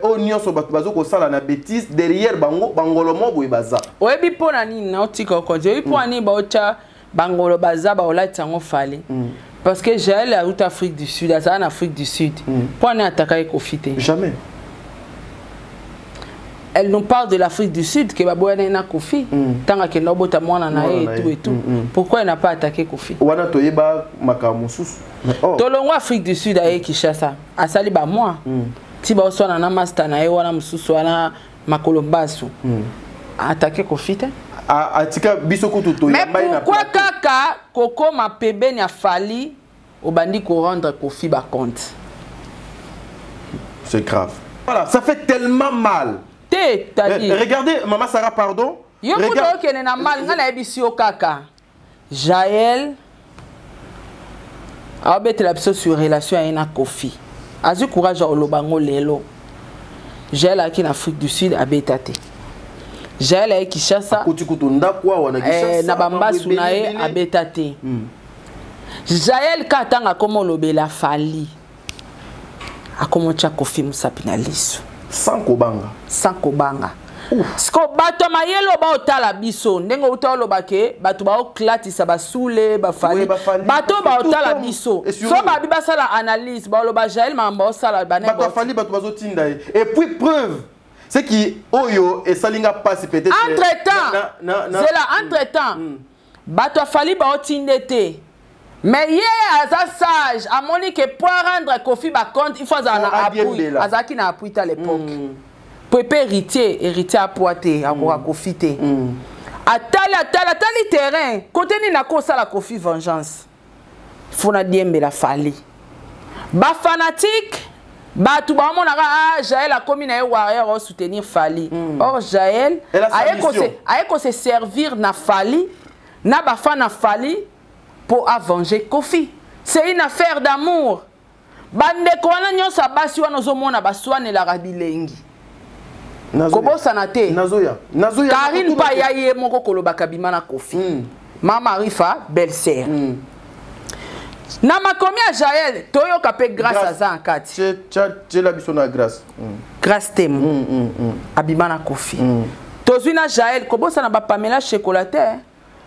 Oignon so bazo ko sala na bêtise derrière bangolo mo boy baza. Oyebi pona ni na otika ko je pona ni ba ocha bangolo baza ba olati ngo Fali. Parce que j'ai la route Afrique du Sud, en Afrique du Sud. Pona attaquer Kofi te. Jamais. Elle nous parle de l'Afrique du Sud que baboya na Kofi. Tanga ke no bota mwana na et tout. Pourquoi elle n'a pas attaqué Kofi? Wana toyeba makamususu. Tolongo Afrique du Sud aye Kinshasa. Asali ba moi. Tiba oswana na master na wana mususu wana makolo basu attaquer Kofi te atika biso kutu mais pourquoi kaka koko ma pembeni afali obandi ko rendre Kofi ba compte? C'est grave. Voilà, ça fait tellement mal. Regardez, Maman Sarah, pardon. Yo kuto kene na mal ngana ebisi o kaka. Jaël a obété la biso sur relation à ina Kofi. Azu courage au lobango lelo. Jaël a qui en Afrique du Sud a bétate. Jaël a qui chassa. Na bamba sunae a bétate. Jaël katanga komo lobela fali. A komo cha Kofi musapina liso. Sans kobanga. Sans kobanga. Sko bato mayelo ba otala biso ndengo utalo bake bato ba oklatisa basule ba fali bato ba otala biso so ba biba sala analyse ba lo ba Jaël mamba sala ba bato fali bato bazotinda et puis preuve c'est qui oyo et salinga passe peut-être entre-temps bato fali ba otindete mais hier aza sage a moni que pour rendre Kofi ba compte il faut azana appui azaki na appui à l'époque. Pepe héritier à poiter, à profiter. Atali terrain, côté ni na kosa la Kofi vengeance. Fona diembe la fali. Ba fanatique, ba tout ba monaka Jaël a commis na warrior soutenir fali. Or Jaël a se servir na fali, na ba fana fali pour avenger Kofi. C'est une affaire d'amour. Bande ko wana nyosa basi wana zomona baswane la rabilengi. Kobo sanate Nazoya Karine Payaye moko koloba kabima na Kofi Mama Rifa belle-sœur na makomi a Jaël toyo kapé grâce à ça en kati tu la biso na grâce grâce temo abima na Kofi tozuna Jaël kobo sana ba Pamela chocolaté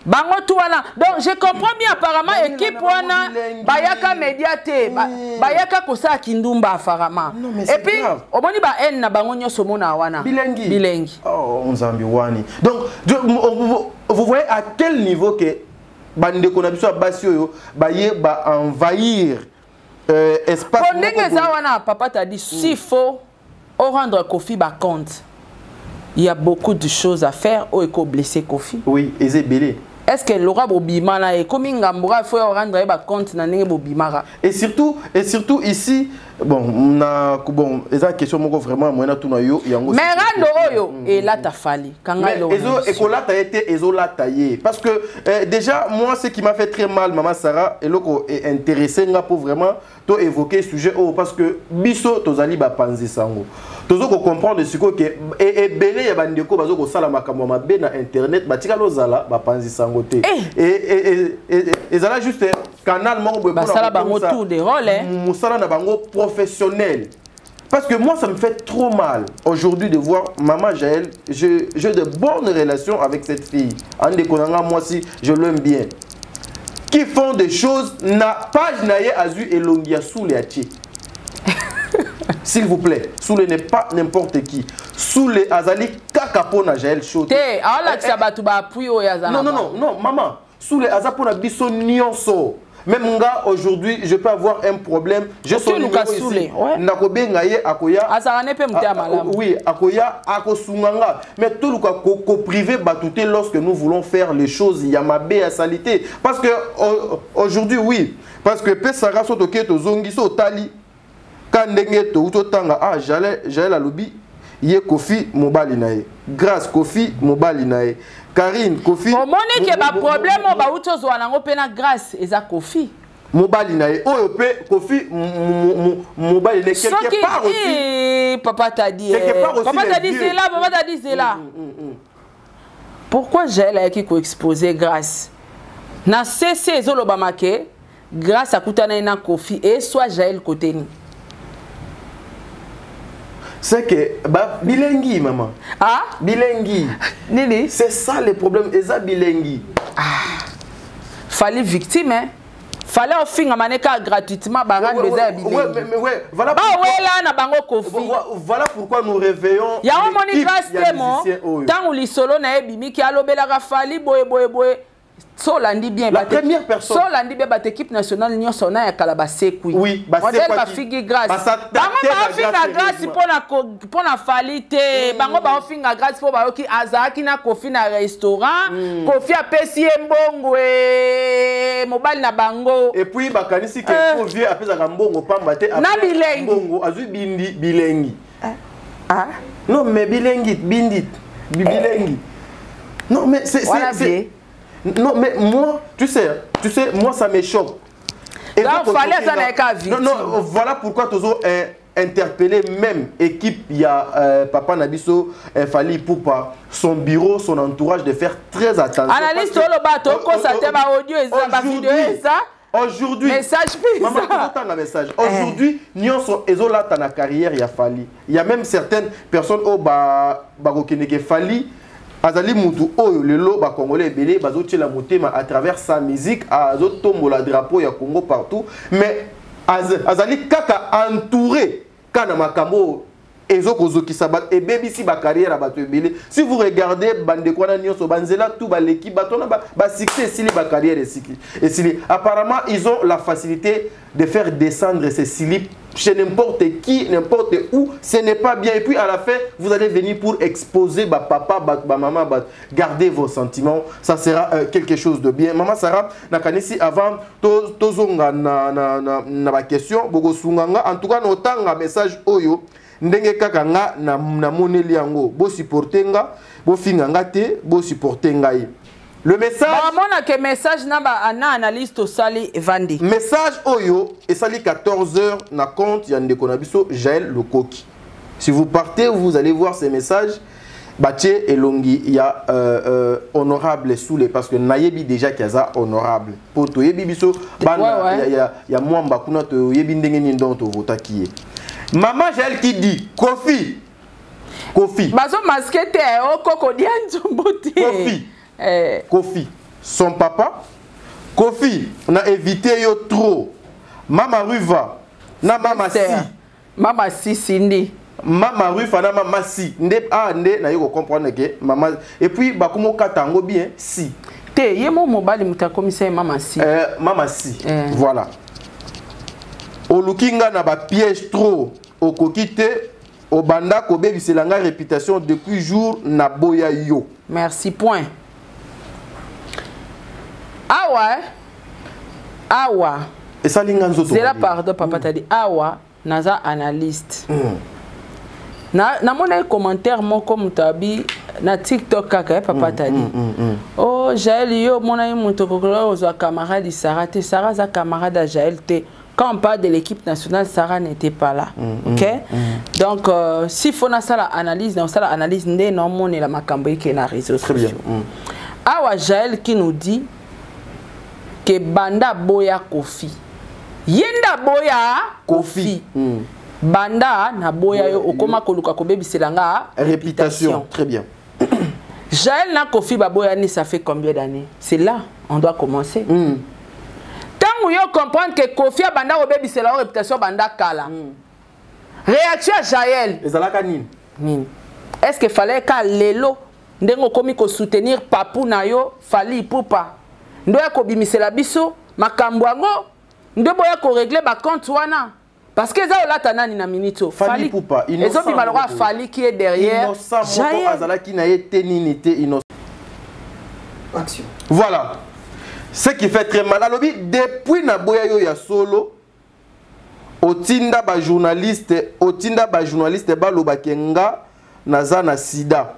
bango tout wana donc je comprends bien apparemment équipe wana bayaka médiaté bayaka kosa kindumba apparemment et puis omoni ba en na bango nyoso mona wana bilengi oh nzambi wani donc vous voyez à quel niveau que bande ko na biso basi oyo baye ba envahir espace ndenge za wana papa t'a dit s'il faut au rendre Kofi ba compte il y a beaucoup de choses à faire au éco blessé Kofi oui ezebele. Est-ce que Laura Bobima là est comme Ngambura il faut rendre compte na ninge Bobimara et surtout ici bon eza question moko vraiment moyena tout na yo yango mais rando oyo et là ta fali kanga lo ekolata été ezolata ye parce que déjà moi ce qui m'a fait très mal Maman Sarah et loko est intéressé nga pour vraiment to évoquer sujet parce que biso tozali ba panzi sango tozo ko comprendre ce que et belé ya bandeko bazo ko sala makambo mabe na internet batika lozala ba panzi sango te et ça là juste canal moko ba sala bango tour de rôle musala na bango professionnel. Parce que moi, ça me fait trop mal aujourd'hui de voir Maman Jaël. J'ai de bonnes relations avec cette fille. Ande Konanga, moi aussi, je l'aime bien. Qui font des choses, n'a pas naye azu et longia sous les hachis. S'il vous plaît, sous les n'est pas n'importe qui. Sous les azali kakapona Jaël chaud. Non, maman. Sous les azapona biso nyonso. Même nga aujourd'hui, je peux avoir un problème. Je suis ici. Nakobenga ye akoya. Oui, akoya akosunganga. Mais tout le cas privé batouté lorsque nous voulons faire les choses, il y a ma à salité. Parce que aujourd'hui, oui, parce que pesara soto keto zongi so tali kandenge to utotanga Jaël alobi ye Kofi mobali nae. Grâce Kofi mobali nae. Karine, Kofi. Au moment que ba problème ba uto zo nango pena grâce eza Kofi. Mobali nae. Oyo pe Kofi mobali nae quelque part aussi. Papa t'a dit. Papa t'a dit c'est là, papa t'a dit c'est là. Pourquoi Jaël a qui ko exposer grâce? Na cessé zolo bamake grâce à kutana na Kofi et soit Jaël côté ni. C'est que bilengi maman. Ah bilengi. Nini? C'est ça le problème eza bilengi. Fallait victime hein. Fallait offrir maneka gratuitement barang beza bilengi. Ouais, voilà pourquoi là na bango Kofi. Voilà pourquoi nous réveillons. Ya moni grâce temo. Tant ou li solo na ebimi ki alobela ka fali boye. Solandi bien. La première personne. Solandi bien, votre équipe nationale, nous sommes à Kalabasekui. Oui, modèle ba figi grâce. Bango ba finga grâce pour na falite. Bango ba finga grâce pour ba ki azaki na kofi na restaurant. Kofi a pesi mbongo mobile na bango. Et puis bakanisi que faut vieux après ça mbongo pamba te na bilengi. Mbongo azu bindi bilengi. Ah non mais bilengi bindit bilengi. Non mais c'est non mais moi tu sais moi ça me choque. Non, voilà pourquoi toujours interpellé même équipe, il y a Papa Nabiso, Fally Ipupa, son bureau, son entourage de faire très attention. Analyste aujourd'hui, message aujourd'hui, nous sommes là dans la carrière, il y a Fally. Il y a même certaines personnes au Barokeneke Fally. Azali mutu oyo lelo ba congolais belé bazotie la motema à travers sa musique azotombo la drapeau ya Congo partout mais azali kaka entouré kana makambo ezokozoki sabat et BBC ba carrière ba belé si vous regardez bande kwana nyonso banzela tout ba l'équipe batona ba succès sili ba carrière et sili apparemment ils ont la facilité de faire descendre ces slips chez n'importe qui, n'importe où, ce n'est pas bien. Et puis à la fin, vous allez venir pour exposer bah, papa, bah, maman, bah, gardez vos sentiments. Ça sera quelque chose de bien. Maman Sarah, nakanisi avant, tozonga na question, bogo sunganga. En tout cas, notanga message oyo, ndenge kaka nga na moneli yango, bo supportenga, bo finganga te, bo supportenga ye. Le message. Que message na analyste au sali Vandi. Message oyo et sali 14h na compte yande konabiso Jaël Lokoki. Si vous partez, vous allez voir ces messages. Baché et Longi, il y a honorable sous les parce que nayebi déjà qu'il y a honorable. Pour to yebi biso il y a moi mbakuna to yebi ndenge ni ndonto votakiye. Maman Jaël qui dit Kofi. Bazo masquete o koko dianzombote. Kofi. Kofi, son papa, Kofi, on a évité yo trop. Mama Ruva, na mama si. Mama si Cindy. Mama Ruva na mama si. Nde na yo comprendre que mama et puis bakumo katango bien si. Te yemo mobali muta commissaire mama si. Mama si. Voilà. Au lookinga na ba piège trop au kokite au banda ko bebi c'est la réputation depuis jour na boya yo. Merci point. Awa. Et ça l'inganzo. C'est la pardon papa t'a dit awa naza analyste. Na mon commentaire mon comme tabi na TikTok kaka papa t'a dit. Oh Jaël yo mon ami mutokokolo ozo camarade Sarah te Sarah za camarade à Jaël te. Quand on parle de l'équipe nationale, Sarah n'était pas là. Ok? Donc, s'il faut na sala analyse, dans sala analyse, non mon la makamboy qui est na réseaux sociaux. Awa Jaël qui nous dit que banda boya Kofi. Yenda boya Kofi. Banda na boya yo okoma koluka kobebi selanga réputation. Très bien. Jaël na Kofi baboya ni ça fait combien d'années? C'est là on doit commencer. Tant yo comprendre que Kofi a banda kobebi selanga réputation banda kala. Réaction à Jaël. Ezalaka nini? Est-ce qu'il fallait qu'à lelo ndengo komi ko soutenir papu na yo Fally Ipupa? Ndo ya ko bimisela biso makambo yango ndo boya ko régler ba compte wana parce que ça là tanani na minito Fally Ipupa ils ont malheureusement Fally qui est derrière innocent azala qui na été innocent action. Voilà ce qui fait très mal alobi depuis na boya yo ya solo otinda ba journaliste ba lobakenga naza na sida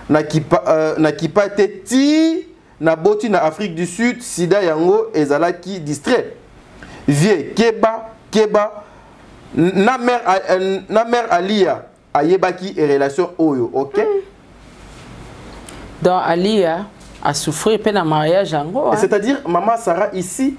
na kipa te ti na boti na Afrique du Sud sida yango ezalaki distrait vie keba na mère Alia ayebaki et relation oyo ok donc Alia a souffert pe na mariage yango c'est-à-dire maman Sarah ici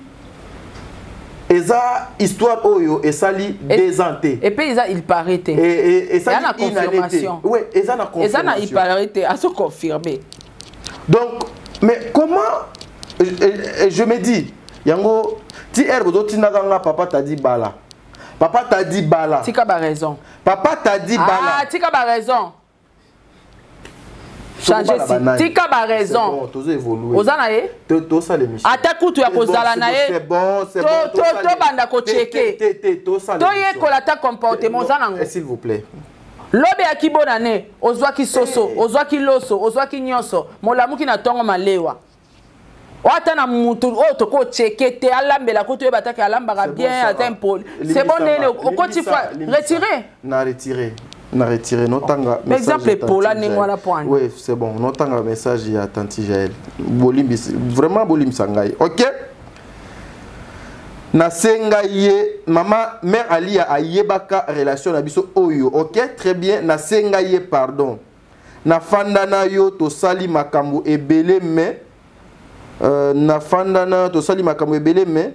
eza histoire oyo esali désanté et puis il paraît et ça na confirmation oui eza na confirmation il paraît à se confirmer donc mais comment je me dis yango ti herbe do tinaka papa t'a dit bala tika ba raison papa t'a dit bala tika ba raison changer si tika ba raison oza na ye ata kutu ya kozala na ye to banda ko checker to ye kola ta comportement oza nango s'il vous plaît lobe ya kibona ne ozwaki soso ozwaki loso ozwaki nyonso molamuki na tongo malewa wata na mutu o to ko checker te alambela ko to yeba ta ka alambaka bien à tempo c'est bon nene o ko ti fa retirer na retirer na retirer notanga message exemple pour la ningwana point oui c'est bon notanga message ya tanti Jaël bolimbi vraiment bolimbi sangai OK na senga ye mama mère Ali a yebaka relation na biso oyo OK très bien na senga ye pardon na fandana yo to sali makambo ebele mais na fandana to sali makambo ebele mais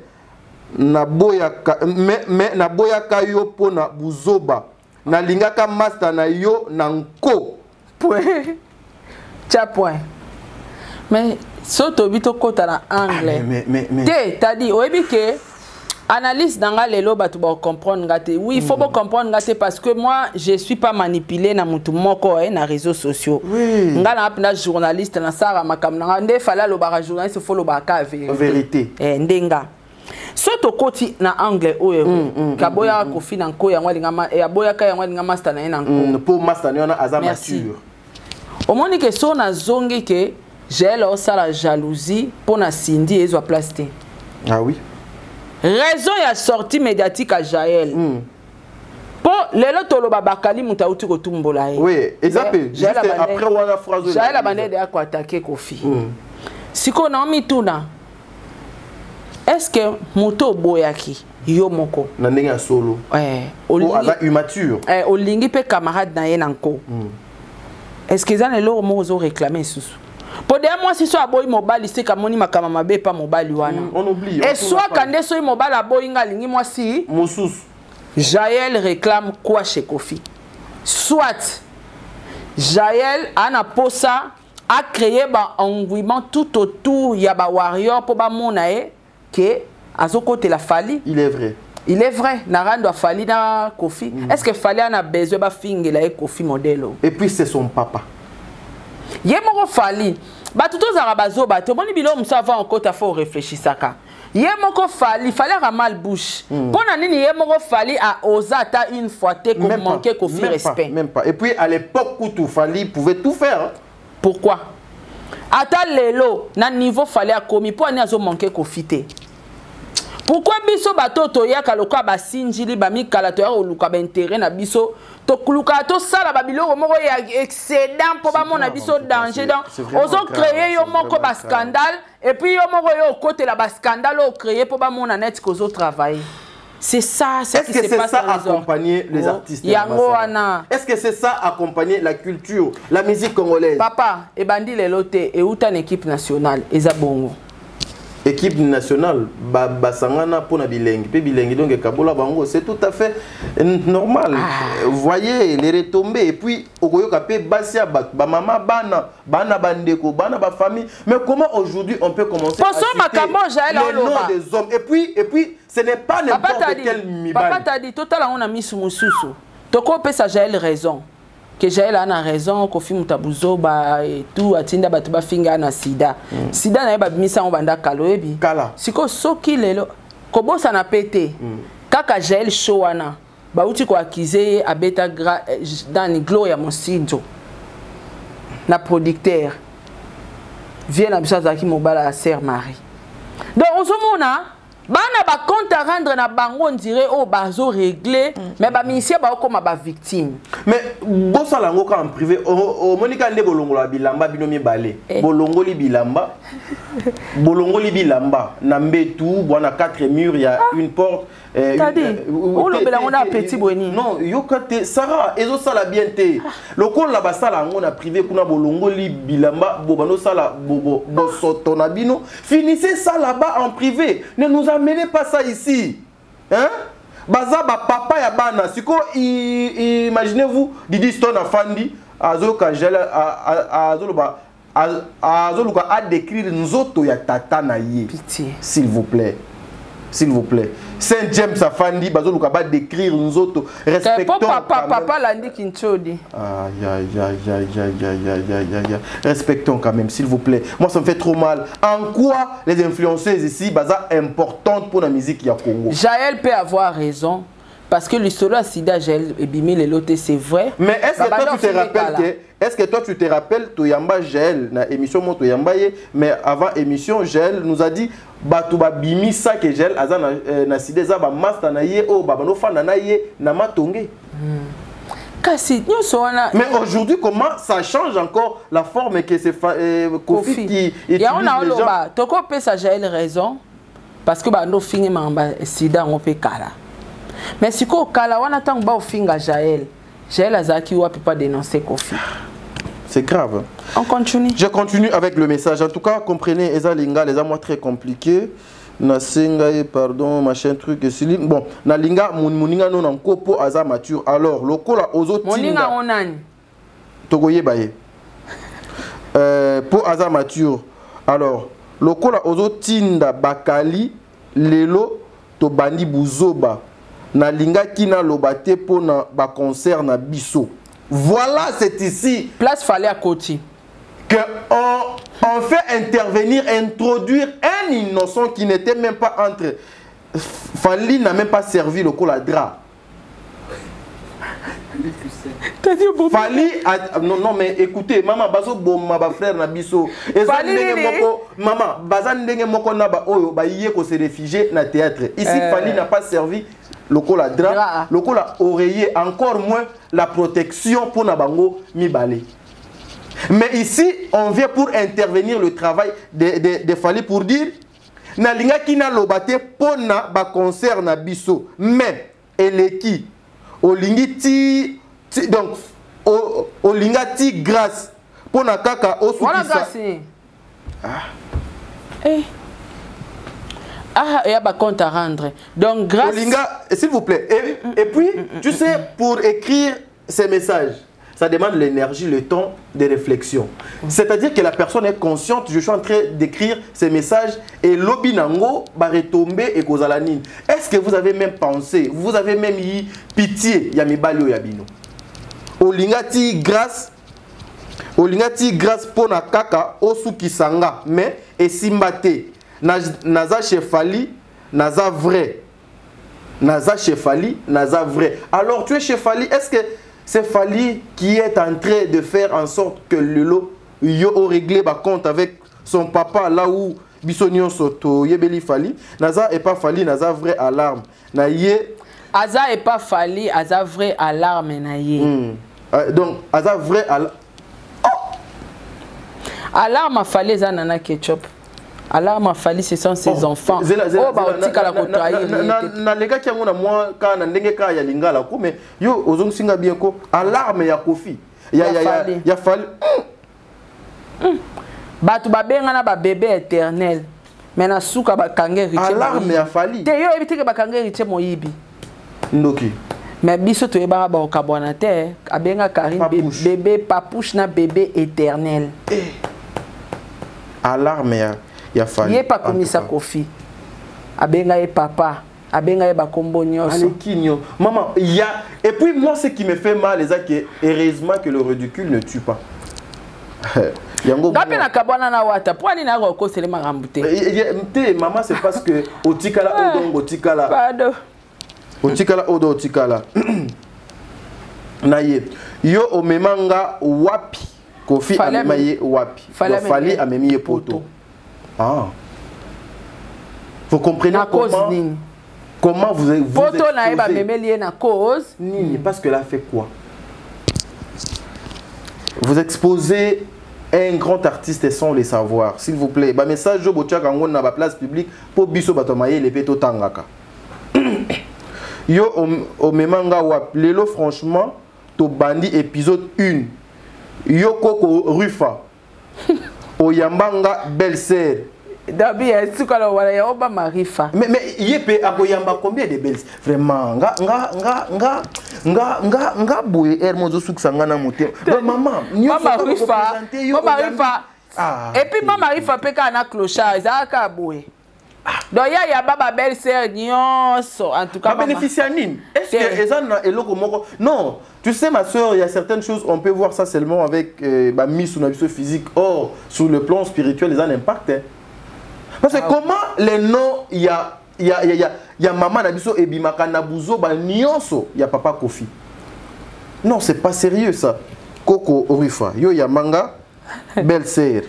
na boyaka mais na boyaka yo pona buzoba na lingaka master na yo na nko point cha point mais soto bito kota na anglais mais t'as dit oyebi ke analyse dans lelo batu ba comprendre ngate oui il faut pas comprendre ngate parce que moi je suis pas manipulé na mutu moko na réseaux sociaux ngala na journaliste na sara makamna nde fala lo ba journaliste faut lo ba ka vérité ndenga soto koti na anglais oyo kaboya ko fina nko ya ngwalinga ma ya boya ka ya ngwalinga master na ina nko pour master na aza mature au moni que so na zongi ke j'ai la sala jalousie pour na Cindy ezwa plastique ah oui raison ya sortie médiatique à Jaël pour lelo tolo babakali mutauti ko tumbola ye oui exact juste après wana phrase Jaël abandé de ko attaquer Kofi siko na mituna est-ce que moto boyaki yo moko na ndenge solo ala immature olingi pe camarade na ye nanko est-ce que zane lo mo zo réclamer susu pour dire moi si so aboyi mobali c'est kamoni makama mabe pa mobali wana on oublie et soit kande so mobali aboyi ngalingi moi si mosusu Jaël réclame quoi chez Kofi soit Jaël ana posa a créé ba engouement tout autour ya ba warrior pour ba monae que azokote la fali il est vrai narando fali na Kofi est-ce que fali ana besoin ba fingela e Kofi modelo et puis c'est son papa yemoko fali batuto za bazo bato boni bilo msava encore ta faut réfléchir saka yemoko fali à mal bouche pona nini yemoko fali a osata une fois te comme manquer Kofi respect même pas et puis à l'époque où tout fali pouvait tout faire pourquoi ata lelo na niveau fali a komi po ani azo manquer Kofi te pourquoi biso bato to yaka loka basinjili bamikala to ya oluka ba intérêt na biso to kuluka to sala babiloko moko ya excédent po ba mona biso danger dans ozo créer yo moko ba scandale et puis yo moko yo côté la ba scandale o créer po ba mona net ko zo travailler c'est ça c'est ce qui se passe accompagner les artistes est-ce que c'est ça accompagner la culture la musique congolaise papa e bandi lelo te e uta na équipe nationale ezabongo équipe nationale basangana pour na bilengi pe bilengi donc kabola bango c'est tout à fait normal vous voyez les retombées et puis okoyoka pe basia ba maman bana bandeko bana ba famille mais comment aujourd'hui on peut commencer à citer les noms des hommes et puis ce n'est pas n'importe quel mibali papa t'a dit total on a mis sous mususu toko pe ça Jaël raison que Jaël a raison Kofi Mutabuzo ba et tout atinda batu ba finga na sida sida na ba bimisa on banda kaloebi kala siko soki lelo kobo ça na pété kaka Jaël showana ba uti ko accuser abeta dans glo ya Monsinjo na producteur vient na bisa zaki mobala sœur Marie donc ozomona bana ba compte à rendre na bango on dirait oh bazo régler mais ba ministère ba comme ba victime mais bossa lango ka en privé o monika nde bolongola bilamba binomi balé bolongoli bilamba na mbetu bwana 4 murs il y a une porte on le belango na petit boni non yokate Sarah ezo sala bien te lokolo la basala ngo na privé kuna bolongoli bilamba bobano sala bobo soto na bino finissez ça là-bas en privé ne nous amenez pas ça ici hein baza ba papa ya bana siko imaginez-vous Didi Stone afandi azoka jela azoluba azoluka a décrire nzoto ya tata na ye pitié s'il vous plaît s'il vous plaît. Saint James Afandi, bazo lukaba d'écrire nous autres. Respectons. Papa landi kinchodi. Respectons quand même, s'il vous plaît. Moi, ça me fait trop mal. En quoi les influenceuses ici, baza importante pour la musique ya Congo? Jaël peut avoir raison. Parce que l'histoire Sida Jaël et Bimé les lotés, c'est vrai. Mais est-ce que toi tu te rappelles que est-ce que toi tu te rappelles Toyamba Jaël na émission Moto Yambaye, mais avant émission Jaël nous a dit Batouba Bimi ça que Jaël aza na Sida za ba master na ye o ba no fana na ye na matonge. Mais aujourd'hui, comment ça change encore la forme que c'est Kofi qui utilise les gens? Toko peut ça Jaël raison parce que bah nous finit mamba Sida on peut kala. Mais si ko kala wana tang ba ofinga Jaël azaki wa peut pas dénoncer Kofi. C'est grave. On continue. Je continue avec le message. En tout cas, comprenez Eza Linga les amours très compliqués. Na senga pardon machin truc et silim. Bon, na linga muninga non en kopo aza mature. Alors, lokola ozo tinda. Muninga onani. Togoye baye. Pour aza mature. Alors, lokola ozo tinda bakali lelo to bandi buzoba. Na linga kina lobate pour na ba concert na biso. Voilà, c'est ici. Place fallait à côté. Que on fait intervenir, introduire un innocent qui n'était même pas entre. Fali n'a même pas servi le coladra. Fali non mais écoutez, maman bazo boma ba frère na biso. Maman bazan ndenge moko na ba oyo ba yé ko se réfugier na théâtre. Ici Fali n'a pas servi le coladra, le cola oreiller, encore moins la protection pour Nabango Mibale. Mais ici, on vient pour intervenir le travail de Fali pour dire Nalinga ki na lobate pona ba concert na biso. Mais eleki olingi ti donc olinga ti grâce pona kaka osukisa. Ah, il y a un compte à rendre. Donc, grâce... Olinga, s'il vous plaît. Et puis, tu sais, pour écrire ces messages, ça demande l'énergie, le temps de réflexion. C'est-à-dire que la personne est consciente, je suis en train d'écrire ces messages et l'obinango va retomber et kozalanine. Est-ce que vous avez même pensé, vous avez même eu pitié, Yamibalio Yabino? Olingati grâce pour na kaka osukisanga, mais et simbate. Naza Chefali, Naza vrai. Naza Chefali, Naza vrai. Alors tu es Chefali, est-ce que c'est Fali qui est en train de faire en sorte que Lelo yo réglé ba compte avec son papa là où Bissonion Soto Yebeli Fali? Naza est pas Fali, Naza vrai alarme. Na ye Aza est pas Fali, Aza vrai alarme na ye. Donc Aza vrai alarme. Alarme a Fali za nana ketchup. Alors, ma famille, ce sont ses enfants. Oh, bah, on dit qu'à la contraire. Na les gars qui ont moi quand na ndenge ka ya lingala ko mais yo ozong singa bien ko alarme ya Kofi. Ya Fali. Batu ba benga na ba bébé éternel. Mais na suka ba kange riche. Alarme ya Fali. Te yo ebite ke ba kange riche moyibi. Ndoki. Mais biso to eba ba okabona te abenga Karim bébé papouche na bébé éternel. Alarme ya il n'est pas commis ça Kofi. Abenga et papa. Abenga et bakombo nyonso. Maman, il y a. Et puis moi, ce qui me fait mal, c'est que heureusement que le ridicule ne tue pas. Gapena kabwana na wata. Pourquoi ni na roko c'est le marambouté? Maman, c'est parce que otikala odong otikala. Pardon. Otikala odo otikala. Naye. Yo omemanga wapi. Kofi amemaye wapi. Fali amemiye poto. Ah. Vous comprenez comment vous exposez na cause Nini, parce que là fait quoi? Vous exposez un grand artiste sans le savoir, s'il vous plaît. Ba message jo botia kango na ba place publique pour biso batomaye le peto tangaka. Yo o memanga wap lelo franchement to bandi épisode 1. Yo koko Rufa. Oyambanga belle-sœur. Dabi est-ce que la wala ya oba marifa. Mais yepe akoyamba combien de belles vraiment nga boye hermozo suksanga na moté. Maman, mama rifa. Et puis mama rifa peka na clochard, ezaka boye. Donc il y a baba belle-sœur nyonso en tout cas. Pas bénéficier nini. Est-ce que ezana eloko moko? Non, tu sais ma soeur, il y a certaines choses on peut voir ça seulement avec ba mise ou na biso physique. Or sur le plan spirituel les a un impact. Hein. Parce que comment les noms il y a maman na biso ebimaka na buzo ba nyonso, il y a papa Kofi. Non, c'est pas sérieux ça. Coco Rifa, yo ya manga belle-sœur.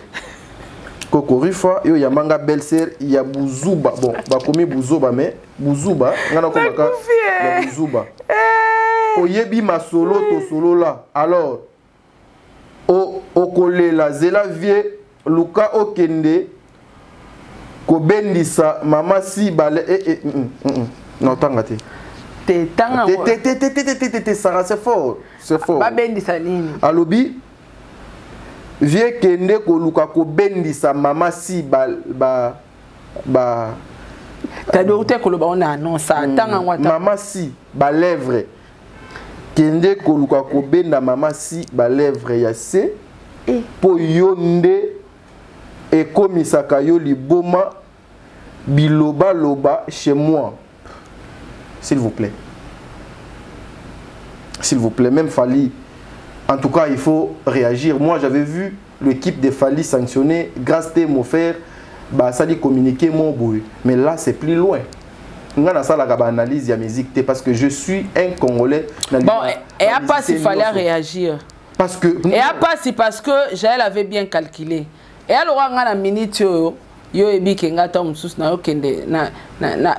Coco Rifa, yo ya manga belle-sœur, il y a Bouzuba. Bon, ba komi Bouzuba mais Bouzuba, ngana ko maka ya Bouzuba. Oyebi masolo to solo là. Alors o kolela zela vie Luka okende ko bendisa mama si bale non tangate. Sarah, c'est fort. C'est fort. Alobi, vie kende ko luka ko bendisa mama si ba. T'as d'autres que le on a non ça. Mama si ba lèvre. Kende ko luka ko benda mama si ba lèvre ya se. Po yonde e komisaka yo liboma biloba loba chez moi. S'il vous plaît. S'il vous plaît, même Fali. En tout cas, il faut réagir. Moi, j'avais vu l'équipe de Fali sanctionner grâce à mon frère, bah, ça dit communiquer mon bruit. Mais là, c'est plus loin. On a ça la analyse de la musique parce que je suis un Congolais. Bon, et à pas s'il fallait réagir. Parce que. Et à pas si parce que Jaël avait bien calculé. Et alors, on a la minute. Yo ebi kenga ta mususu na yo kende na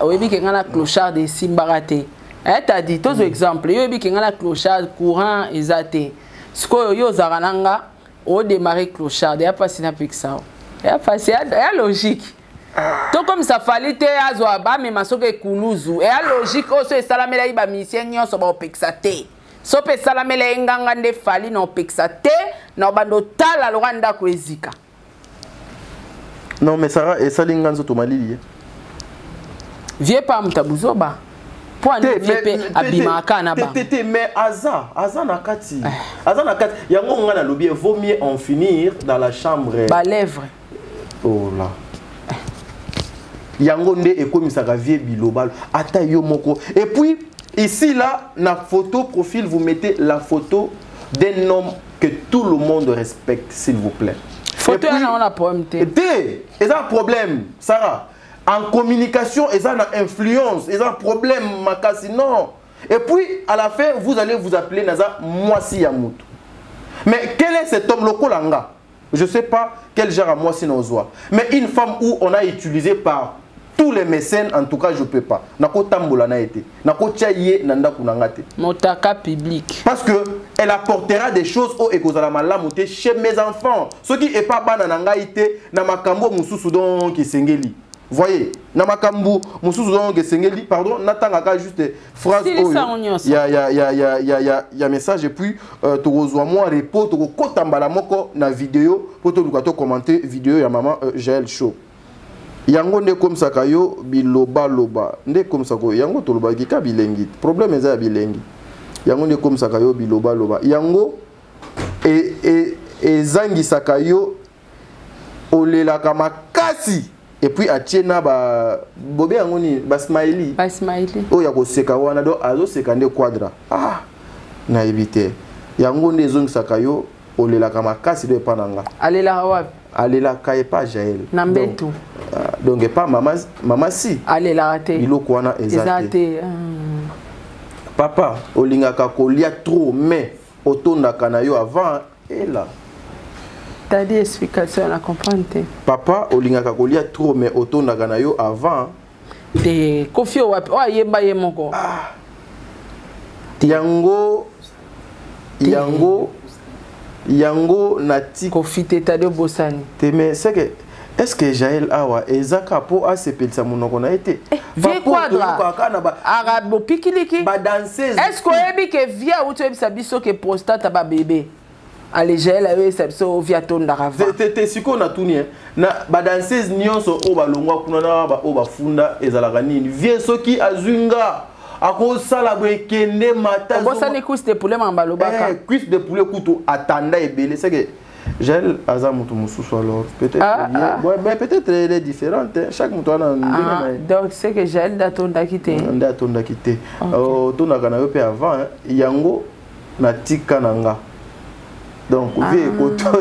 oyebi kenga na clochard de simbarate. T'as dit tous exemple yo ebi kenga na clochard courant ezate. Siko yo zarananga o démarrer clochard ya pas sina pixa. Ya pas c'est logique. Tout comme ça fallait te azwa ba me masoke kuluzu. Et logique o so salamela iba misien nyonso ba opexate. So pe salamela nganga nde fali na opexate na bando tala loranda ko ezika. Non, mais Sarah, et ça, l'inganzo to malili. Vieux pas mtabuzoba. Pour un vieux abimaka na ba. Mais Aza nakati. Aza nakati. Yango ngana lobby vaut mieux en finir dans la chambre. Ba lèvre. Oh là. Yango nde ekomisaka vieux bilobal. Ata yo moko. Et puis ici là, na photo profil, vous mettez la photo d'un homme que tout le monde respecte, s'il vous plaît. Photo on a problème. Et ça un problème, Sarah. En communication, et ça a influence, et ça un problème, Makasi, non. Et puis, à la fin, vous allez vous appeler Naza Mwasi Yamutu. Mais quel est cet homme lokolanga? Je ne sais pas quel genre à Mwasi Nozwa. Mais une femme où on a utilisé par tous les mécènes, en tout cas, je ne peux pas. Nako tambola na été. Nako tchaye nanda kunangate. Motaka public. Parce que elle apportera des choses au ekozala lamoute chez mes enfants. Ce qui est pas banananga ité na makambo mususu donc sengeli. Voyez, na makambo mususu donc sengeli, pardon, natanga juste phrase il y a message et puis tu reçois moi repos tu kotambala moko na vidéo pour te lukato commenter vidéo ya maman Jaël Show. Yango ne comme ça kayo biloba loba nde comme ça ko yango to loba kika bilengi problème eza bilengi yango ne comme ça kayo biloba loba yango et zangi sakayo olela kama kasi et puis atiena ba bobé yango ni ba smiley o ya ko seka wana do azo seka nde quadra na éviter yango ne zongi sakayo olela kama kasi de pananga alela wapi alela kaye pas Jaël nambetu donc pas maman si alela raté biloko wana ezate papa olingaka kolia trop mais otondaka na yo avant et là t'as dit explication na comprendre papa olingaka kolia trop mais otondaka na yo avant te kofio wapi o yeba ye moko yango nati kofite ta de bosani te mais c'est que est-ce que Jaël awa ezaka po a sepelisa monoko na été vie quadra arabo pikiliki ba danseuse est-ce que yebi que via ou tu ebisa biso que prostate ba bébé ale Jaël awe sabso via tonda rava te siko na tuni na ba danseuse nyonso o ba longwa kuna na ba o ba funda ezalaka nini vie soki azunga ako sala bwekende mata bosa ni cuisse de poulet mambalo baka cuisse de poulet kuto atanda ebele c'est que Gel Aza Moutoumoussou alors peut-être ouais, peut-être elle est différente hein. Chaque mouton a donc c'est que Gel d'atonda quitté d'atonda quitté ton a kana pe avant hein. Yango na tika nanga donc vu koto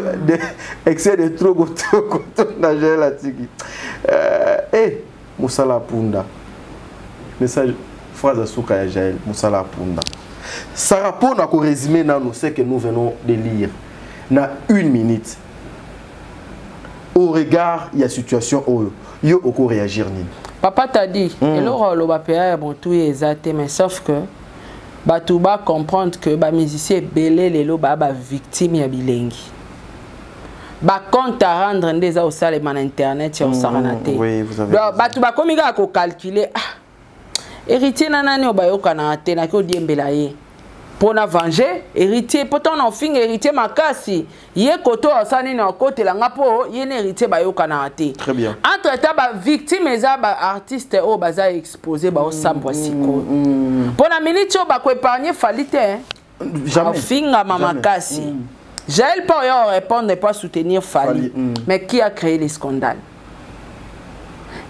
excès de trop koto na Gel la tiki Moussala Punda message phrase souka ya Jaël Moussala Punda ça rapporte à résumer dans ce que nous venons de lire na 1 minute au regard il y a situation où yo oko réagir ni papa t'a dit et alors le bapéa bon tout exact mais sauf que ba tout ba comprendre que ba musicien belé lelo ba victime ya bilengi ba compte à rendre ndeza au salle man internet sur saranate oui vous avez ba tout ba comme il a calculer héritier nanani obayoka na te na ko diembela ye pour na venger héritier pourtant on fin héritier makasi ye koto osani na côté la ngapo ye ne héritier bayoka na te très bien entre temps ba victime eza ba artiste o baza exposé ba osambwa siko pour na minute ba ko épargner falite jamais finga mama kasi Jaël pas répondre pas soutenir Fali mais qui a créé les scandales?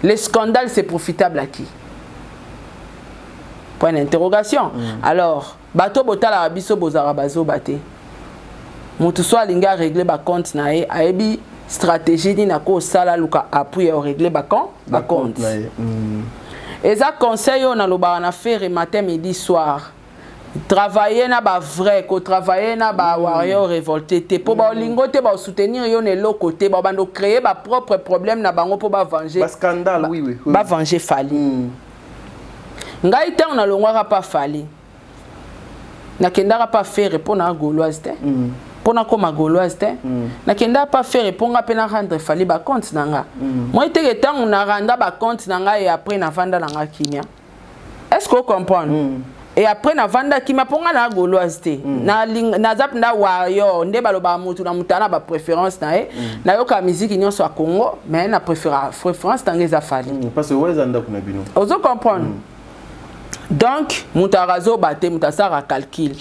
Les scandales c'est profitable à qui? Point d'interrogation. Alors, bateau botala biso bozara bazo baté. Mutu so alinga régler ba compte na e ayebi stratégie ni na ko sala luka appui au régler ba compte. Et ça conseil on a lo ba na faire matin midi soir. Travailler na ba vrai ko travailler na ba warrior révolté te po ba lingo te ba soutenir yo ne lo côté ba bando créer ba propre problème na bango po ba venger. Ba scandale oui. Ba venger Fali. Ngai te on a longwaka pas Fali na kendara pas faire répondre à gauloise te pona koma gauloise te na kendara pas faire répondre pena rendre Fali ba compte nanga moi te que tant on a randa ba compte nanga et après na vanda nanga kimia est-ce que vous comprenez et après na vanda kimia ponga na gauloise te na zap na warrior nde baloba mutu na mutana ba préférence na na yoka musique nyonso a Congo mais na préférence tangeza Fali parce que ouais zanda kuna bino vous comprenez. Donc, Moutarazo bate Moutasara calcul.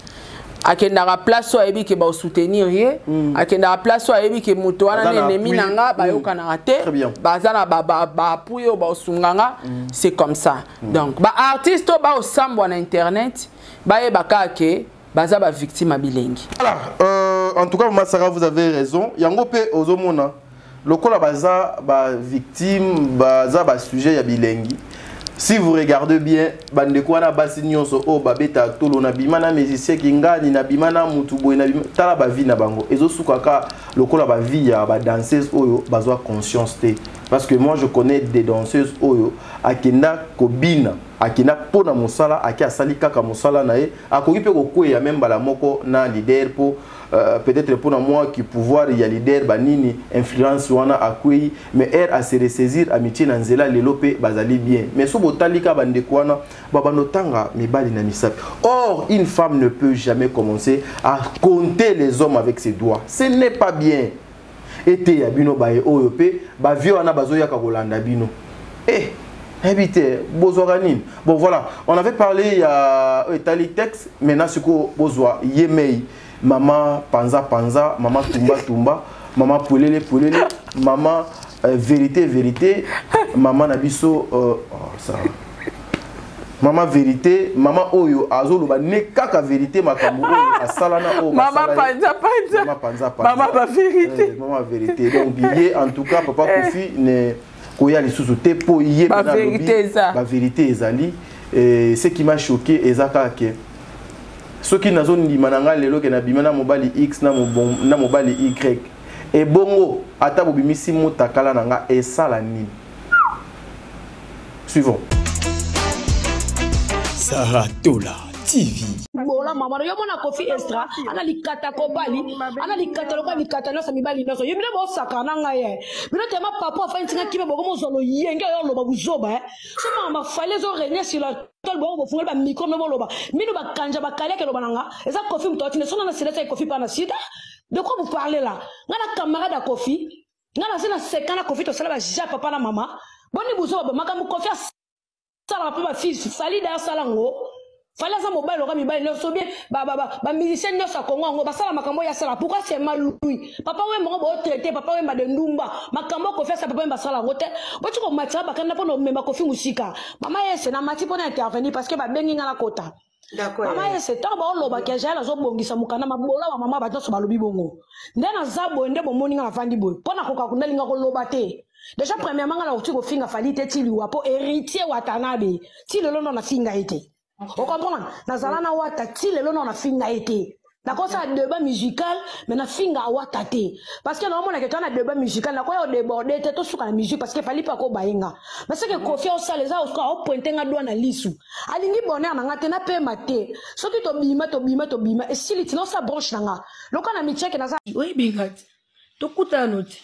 Akendara place so ebi ke ba soutenir ye, akendara place so ebi ke mutoana ennemi nanga ba yoka na raté, bazana ba appuyer ba sunganga, c'est comme ça. Donc, ba artiste ba osambo na internet, ba e baka ke baza ba victime a bilengi. Voilà, en tout cas Massara vous avez raison. Yango pe ozomona lokola baza ba victime, baza ba sujet ya bilengi. Si vous regardez bien, bandekwana basi nyonso o babeta tolo na bimana musicien kingani na bimana mutubo na bimana tala ba vie na bango. Ezo sukaka lokola ba vie ya ba danseuse oyo bazwa conscience te. Parce que moi je connais des danseuses oyo akenda kobina, akenda pona musala, aki asali kaka musala na ye, akoki pe kokweya même bala moko na leader po peut-être pour moi qui pouvoir y a leader banini influence wana akui mais air à se ressaisir amitié na nzela lelope bazali bien mais so botalika bandekwana babanotanga mibali na misapi. Or une femme ne peut jamais commencer à compter les hommes avec ses doigts, ce n'est pas bien. Ete ya bino bae oyo pe ba vio wana bazoya ka kolanda bino habité bozoranine. Bon voilà, on avait parlé il y a Talitex maintenant siko bozwa yemei maman panza panza, maman tumba tumba, maman poulele poulele, maman vérité vérité, maman nabiso ça. Maman vérité, maman oyo azolo ba ne kaka vérité makambo oyo asalana o maman panza panza, maman panza panza, maman ba vérité, maman vérité. Donc billet en tout cas papa Kofi ne koya li sous-te po yé ba vérité ça. Ba vérité ezali et ce qui m'a choqué ezaka ke ceux qui nazo ndima nanga lelo ke na bimana mobali X na mobali Y et bongo ata bobimisi motakala nanga esala nini. Suivons. Saratola TV. Bola mama yo mona Kofi Extra ana likata ko bali ana likata lo bali kata no samibali no so yo bino bo sakana nga ye bino tema papa fa ntinga kibe bogo mozolo yenge yo lo babuzoba so mama fallait zo régner sur la tol bo funga ba micro no bo loba mino ba kanja ba kale ke lo bananga eza Kofi mtoti ne sona na silesa Kofi pa na sida. De quoi vous parlez là? Ngana camarade à Kofi ngana sina sekana Kofi to sala ba ja papa na mama boni buzoba makambo Kofi sala pa ba fils Fali da sala ngo Fallait ça mobile aura mibali le so bien ba musicien no sa Congo ngo basala makambo ya sala pourquoi c'est mal lui papa we mo bo traiter papa we de ndumba makambo ko faire ça papa we basala ngote bo tu ko matcha ba kana pono memba ko fi musika mama yese na mati pona intervenir parce que ba bengi ngala kota d'accord mama yese ta ba lo ba ke jala zo bongisa mukana mabola ba mama ba to so ba lobi bongo ndena zabo ende bo moni ngala fandi boy pona ko ka kundalinga ko loba te déjà premièrement ngala uti ko finga fali te ti liwa po héritier watanabe ti le lono na finga été. Vous comprenez? Nazalana wata ti le lono na finga été. D'accord, ça débat musical, mais na finga wata te. Parce que normalement na quelqu'un na débat musical, na quoi déborder te to suka la musique parce que fallait pas ko bainga. Mais c'est que kofi au sale za au pointer nga doigt na lisu. Alingi bonheur na ngate na pe mate. So ki to bima et si litino sa branche nga. Loko na mi check na za. Oui bingat. To kuta note.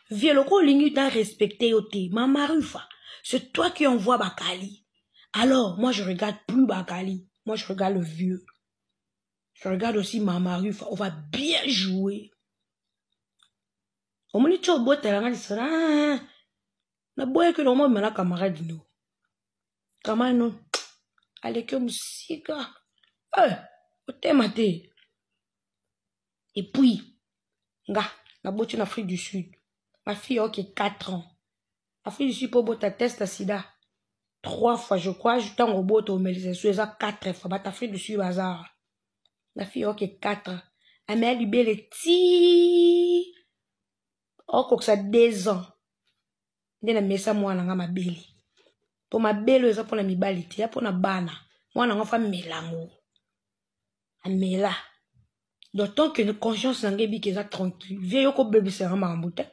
Viens loko lingi ta respecter ote. Mama Rufa, c'est toi qui envoie Bakali. Alors, moi, je regarde plus Bakali. Moi, je regarde le vieux. Je regarde aussi Mama Rufa. On va bien jouer. On me dit, tu as beau, tu as dit, na boye que l'on m'a camarade nous. Camarade nous. Allez, que musique. Maté. Et puis, na botte en Afrique du Sud. Ma fille, qui a 4 ans. Afrique du Sud, pour botte, test à sida. 3 fois, je crois, je t'en robot au Mélisée, c'est 4 fois, bah, t'as fait dessus, bazar. La fille, ok, 4. Elle m'a libéré, ti. Oh, quoi que ça, 2 ans. Dès mis ça, moi, ma belle. Pour ma belle, ça, pour la mibalité, pour la bana. Moi, on a fait mélango. Mais là. D'autant que une conscience, n'a pas été tranquille. Vieux, yoko, bébé, c'est un marambouté.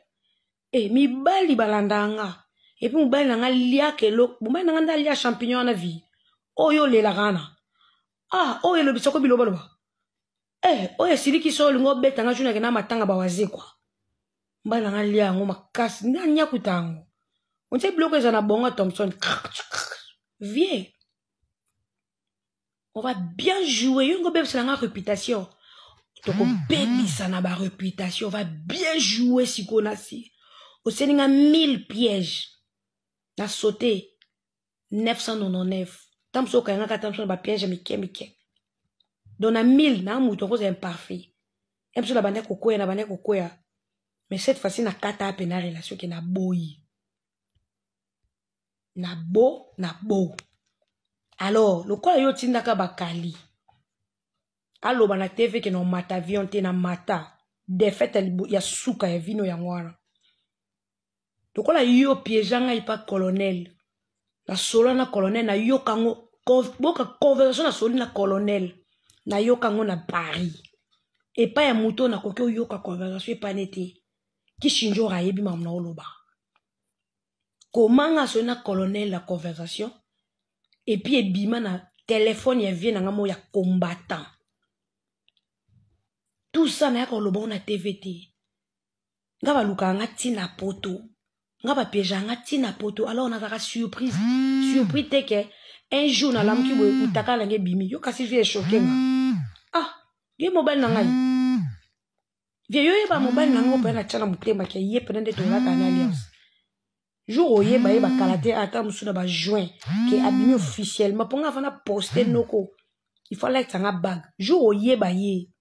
Eh, mi bali balandanga. Et puis, moubaï n'a lia que l'eau, moubaï n'a lia champignon à la vie. Oh yo le la rana. Ah, oh yo le bisoko biloba. Eh, oh yo sili qui sort le ngo bête nga juna kena matanga bawaze quoi. Moubaï n'a lia ngo makas, n'a nya kutango. On sait bloquer ça na bonga Thompson. Viens. On va bien jouer. Yo ngo bête c'est la réputation. Donc, baby ça n'a pas réputation. On va bien jouer si qu'on a si. Au Sénégal 1000 pièges. Na sauté 999. Tant que quand on a 4 ba piège mike. Donc na 1000 na mouton rose imparfait. Même sur la bande coco na bande coco ya. Mais cette fois-ci na 4 à peine relation qui na boyi. Na bo. Alors, le quoi yo tinda ka bakali. Alors bana TV que no mata avion te na mata. De fait ya suka ya vino ya ngwana. Donc là yo piégeanga il pas colonel. La solo na colonel na yo kango boka conversation na solo na colonel. Na yo kango na Paris. Et pas ya muto na koke yo ka conversation pas nete. Ki shinjo rayebi mamna oloba. Comment nga so na colonel la conversation et puis ebima na téléphone ya vie na ngamo ya combattant. Tout ça na ko loba na TVT. Ngaba luka nga tina poto. Ngaba piège nga tina poto. Alors on a la surprise. Surprise te que un jour na lam ki bo utaka la bimi. Yo kasi je choqué nga. Ah, ye mobile na ngai. Vie yo ba mobile na ngo pe na chana mutema ke ye prendre to la alliance. Jour où ye ba kalate ata musuna ba joint que abimi officiellement pour nga fana poster noko. Il fallait que ça nga bag. Jour où ye ba ye.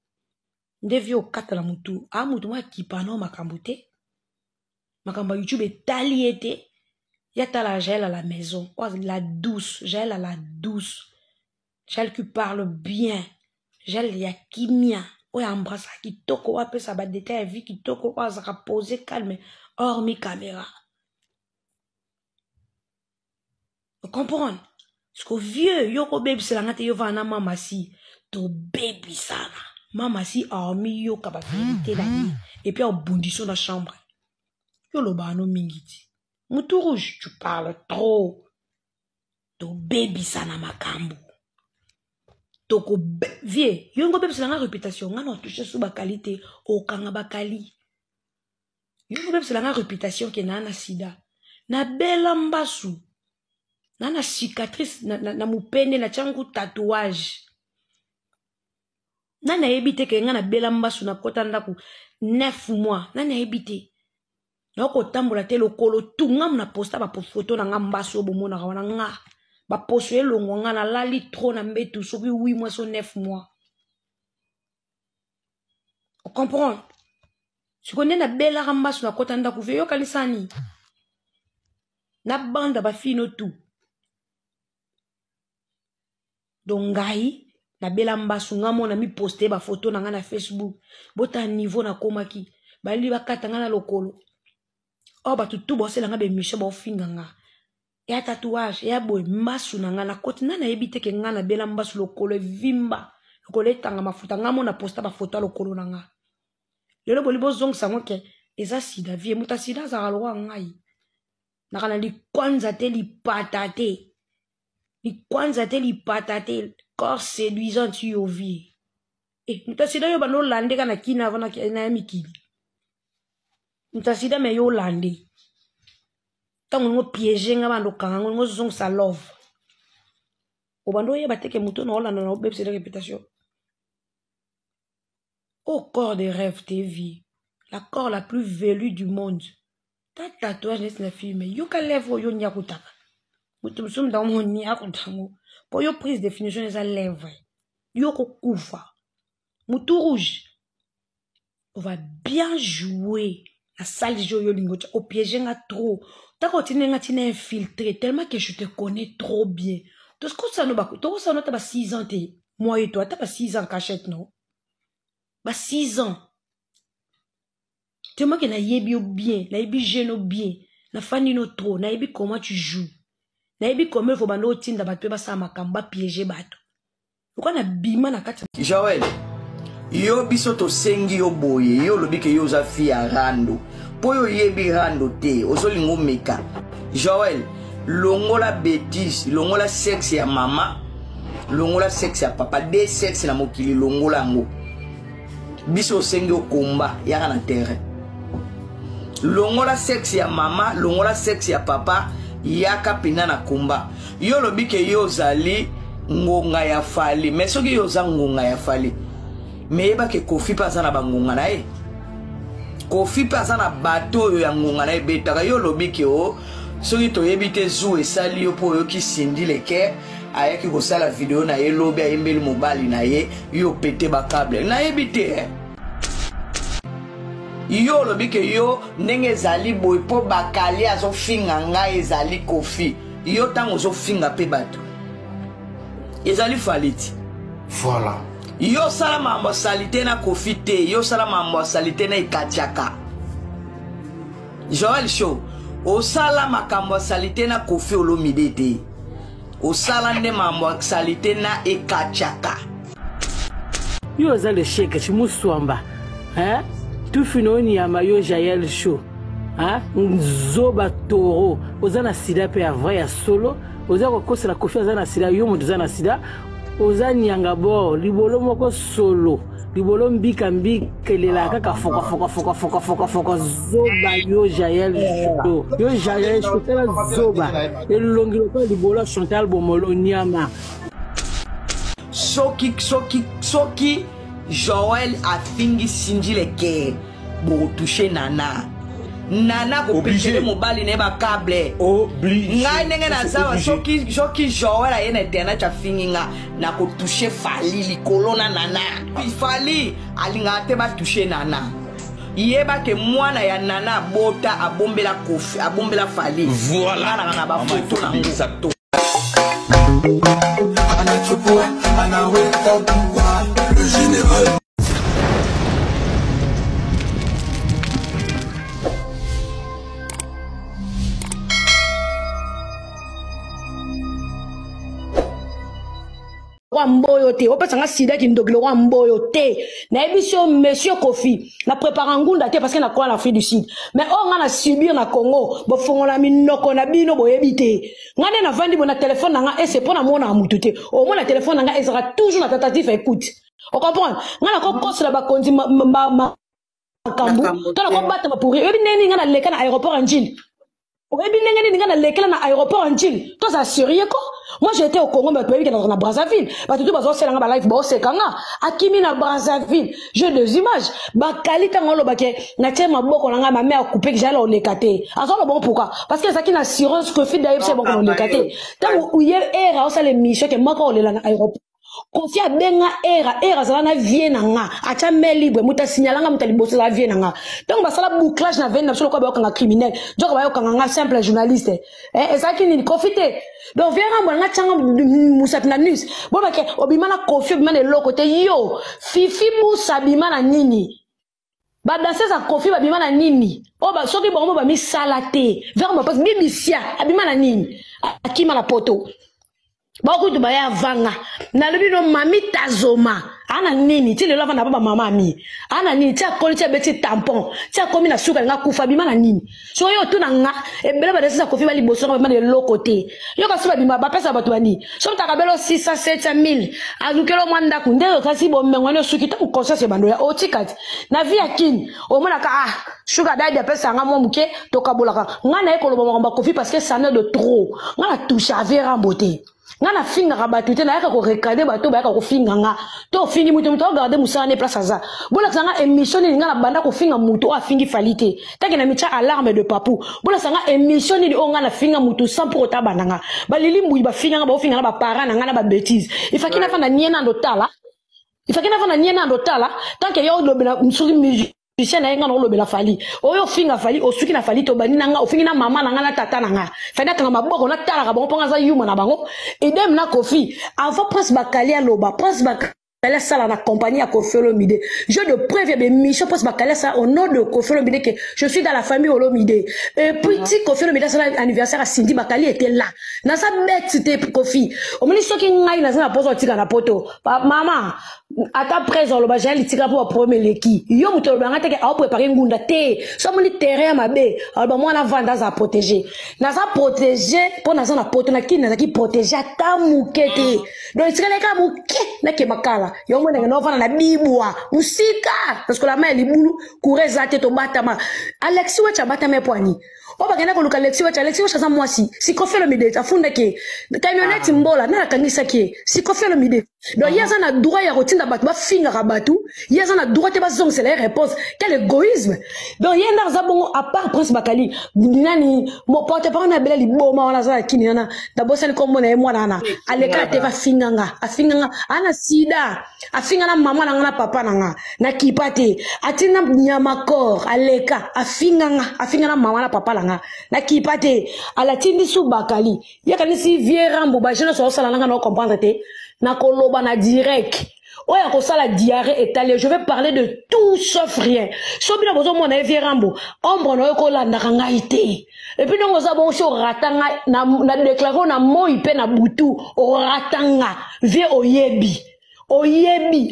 Ndevi au 4 la mutu. A mutu ma kipano makambute. Makamba YouTube est taliété. Yata la gel à la maison. Oh, la douce. Gel à la douce. Gel qui parle bien. Gel ya kimia. Oh, embrasse qui toko. Après ça va détailler vie qui toko. Oh, ça va poser calme. Hormis caméra. Vous comprenez? Parce que vieux, yoko baby c'est la ngate yo va na mama si. To baby sana. Mama si hormis yo kaba vérité la nuit. Et puis en bondissant dans la chambre. Yo lo ba no mingiti. Moutou rouge, tu parles trop. To baby sana makambo. Toko vie, yo ngo baby c'est la réputation, nga no toucher sous ba qualité o kanga bakali. Yo ngo baby c'est la réputation ke na sida. Na bela mbasu. Na cicatrice na mupende na changu tatouage. Na ebite ke nga na bela mbasu na kota ndaku 9 mois. Na ebite. Na ko tambola te lokolo tu ngam na posta ba photo na ngam mbasu bo mona wana nga ba posué longo nga na lali trop na mbetu soki 8 mois so 9 mois. On comprend? Si on est na bela ramba sur la côte anda ku yo kalisani. Na banda ba fino tout. Donc ngai na bela mbasu nga mona mi poster ba photo na nga na Facebook. Bota niveau na komaki. Bali bakata nga na lokolo. Oh ba tutu bosela nga be mishe ba ofinga nga. Ya tatouage ya boy mbasu na nga na côte na yebite ke nga na bela mbasu lokolo vimba. Lokolo tanga mafuta nga mona poster ba photo lokolo na nga. Lelo boli bozong sango ke eza sida vie muta sida za galwa ngai. Na kana li kwanza te li patate. Li kwanza te li patate corps séduisant tu yo vie. Muta sida yo bano lande kana kina avana na mikili. Muta sida me yo lande. Tango ngo piéger nga bando kanga ngo zong sa love. O bando ye bateke muto na olanda na obebse de réputation. Au corps de rêve tes vies, la corps la plus velue du monde. Ta tatouage n'est la fille, mais yo ka lèvre yo nyakutaka. Mutumsum dans mon nyakutango. Pour yo prise définition des lèvres. Yo ko kufa. Moutou rouge. On va bien jouer. La salle jo yo lingo au piège nga trop. Ta continue nga tina infiltré tellement que je te connais trop bien. Tout ce que ça no baku, tout ça no ta ba 6 ans te. Moi et toi, ta ba 6 ans cachette non. Bah 6 ans. Tu vois que na yebi bien, na yebi geno bien, na fani no trop, na yebi comment tu joues. Na yebi comment faut bando tinda batwe ba sa makamba piéger bato. Pourquoi na bima na kati Joël. Yo biso to sengi yo boye, yo lobi ke yo za fi a rando. Po yo yebi rando te, ozolingo meka. Joël, longola bêtise, longola sexe ya mama, longola sexe ya papa, des sexe na mokili longola ngo. Biso sengi o komba yaka na terre. Longola sexe ya mama, longola sexe ya papa yaka pina na komba. Yo lobi ke yo zali ngonga ya fali, mais soki yo za ngonga ya fali. Mais yeba ke Kofi pa za na bangonga na ye. Kofi pa za na bato yo ya ngonga na ye betaka yo lobi ke o soki to yebite zu esali yo po yo ki sindi leke. Ayaki kosala video na ye lobi ayembeli mobali na ye yo pete ba câble na ye bite yo lobi ke yo ndenge ezali boy po bakali azo finga nga ezali Kofi yo tango zo finga pe bato ezali faliti Voilà. yo sala mambo salite na Kofi te yo sala mambo salite na ikachaka Joël Show o sala makambo salite na Kofi olomide te au salande mambo salite na ekachaka. Yo za le sheke chimuswamba. Hein? Tu finoni ya mayo Joël Show. Hein? Nzoba toro. Oza na sida pe avra ya solo. Oza ko kosela Kofi oza na sida yo moto oza na sida. Oza nyanga bo libolo moko solo. Libolo mbika mbikelela kaka foka zoba yo Joël Show. Yo Joël Show tela zoba. Elongilo ko libolo Chantal Bomolo nyama. Soki Joël a fingi sinji leke bo toucher nana. Nana ko pekele mobali ne ba câble. Obligé. Ngai nenge na zawa soki Joël a yena tena cha fingi nga na ko toucher fali likolo na nana. Fali alinga te ba toucher nana. Yeba ke mwana ya nana bota abombela Kofi abombela fali. Voilà. Na ba photo na ngo. Le général. Mboyo te opesa nga sida ki ndogilo wa mboyo te na ebisio monsieur Kofi na prépare ngunda te parce que na quoi l'Afrique du Sud mais on nga na subir na Congo bo fongola minoko na bino boyebi te ngane na vandi bona téléphone nga et c'est pour na mona mutu te au moins la téléphone nga sera toujours na tentative écoute on comprend nga na ko kosi la ba kondi makambu to na ko bata ma pourri ebi neni nga na leka na aéroport en Njili oyebi nenge ni nga na leka na aéroport en Njili to ça sérieux ko Moi j'étais au Congo mais tu dans Brazzaville parce que tu vas faire un live bo sekanga akimi na Brazzaville j'ai des images bakali tangolo bake na tie maboko na ma mère couper que j'allais on écater alors bon pourquoi parce que ça qui na assurance que fait d'ailleurs c'est bon on écater tant où hier era ça les mission que moi quand on est là aéroport confia benga era zala na vie na nga acha mail libre muta signalanga muta liboso la vie na nga donc ba sala bouclage na veine na solo ko ba yoka criminel joko ba yoka nga simple journaliste et ça qui ni profiter donc viens nga changa musa na news bon ba ke obimana confia obimana le côté yo fifi musa bimana nini ba danser sa confia bimana nini o ba soki bon ba mi salate vers moi parce que bibisia abimana nini akima la poto beaucoup de baya vanga na lobi no mami tazoma ana nini ti le lava na baba mama mi ana nini ti akoli ti beti tampon ti akomi na suka nga kufa bima na nini so yo to na nga e bele ba desa kofi bali boso ba de l'autre côté yo ka suba bima ba pesa batu bani so ta kabelo 600 700 azukelo mwanda ku ndelo kasi bo mengwane suki ta conscience bando ya otikati na vie akini o mona ka sugar daddy pesa nga mo muke to kabolaka nga na ekolo ba kofi parce que ça n'est de trop nga na touche à vera beauté ngana finga rabatu te na yaka ko recader bato ba yaka ko finga nga to fingi muto muto garder musane place aza bola sanga émission ni ngana banda ko finga muto a fingi falite take na micha alarme de papou bola sanga émission ni o ngana finga muto sans pour tabananga ba lili mbuyi ba finga ba finga na ba parents na ngana ba bêtise ifakina fa na niena ndotala tant que yo lobela msuri musique na yenga no lobela fali oyo finga fali osuki na fali to bani nanga ofingi na mama nanga na tata nanga fenda kanga maboko na tala ka bongo za yuma na bango idem na kofi avant prince bakali aloba prince bakali sala na compagnie à Koffi Olomide je de preuve de mission prince bakali ça au nom de Koffi Olomide que je suis dans la famille Olomide et petit Koffi Olomide ça anniversaire à Cindy Bakali était là na sa bête c'était Koffi o moni soki ngai na za pozo tika na poto maman ata présent le bajali tika pour premier leki yo muto banga teke a préparer ngunda te so moni terrain mabe alba moi na vanda za protéger na za protéger pour na za na poto na kina na ki protéger ata mukete donc tika na ka muke na ke makala yo mona na vana na bibwa musika parce que la main libulu kureza te to batama Alexis wa batama poani o bagenda ko luka Alexis wa chaza mwasi si Koffi Olomide afunda ke camionnette mbola na kangisa ke si Koffi Olomide donc yaza na droit ya rotinda batu ba finga rabatu yaza na droit te ba zong c'est la réponse quel égoïsme donc yenda za bongo à part prince bakali nani mo porte parole na bela liboma wana za kini na da bosani ko mona e mwana na aleka te va finganga afinganga ana sida afingana mama na papa na kipate atina nyama corps aleka afingana mama na papa na kipate ala tindi su bakali yakani si vieux rambo ba jeune so sala na comprendre te na koloba na direct oya ko sala diarrhée étalée je vais parler de tout sauf rien so bina bozo mona vieux rambo ombre no ko landa ngaité et puis donc oza bon so ratanga na déclarer na moi pe na butu o ratanga vieux oyebi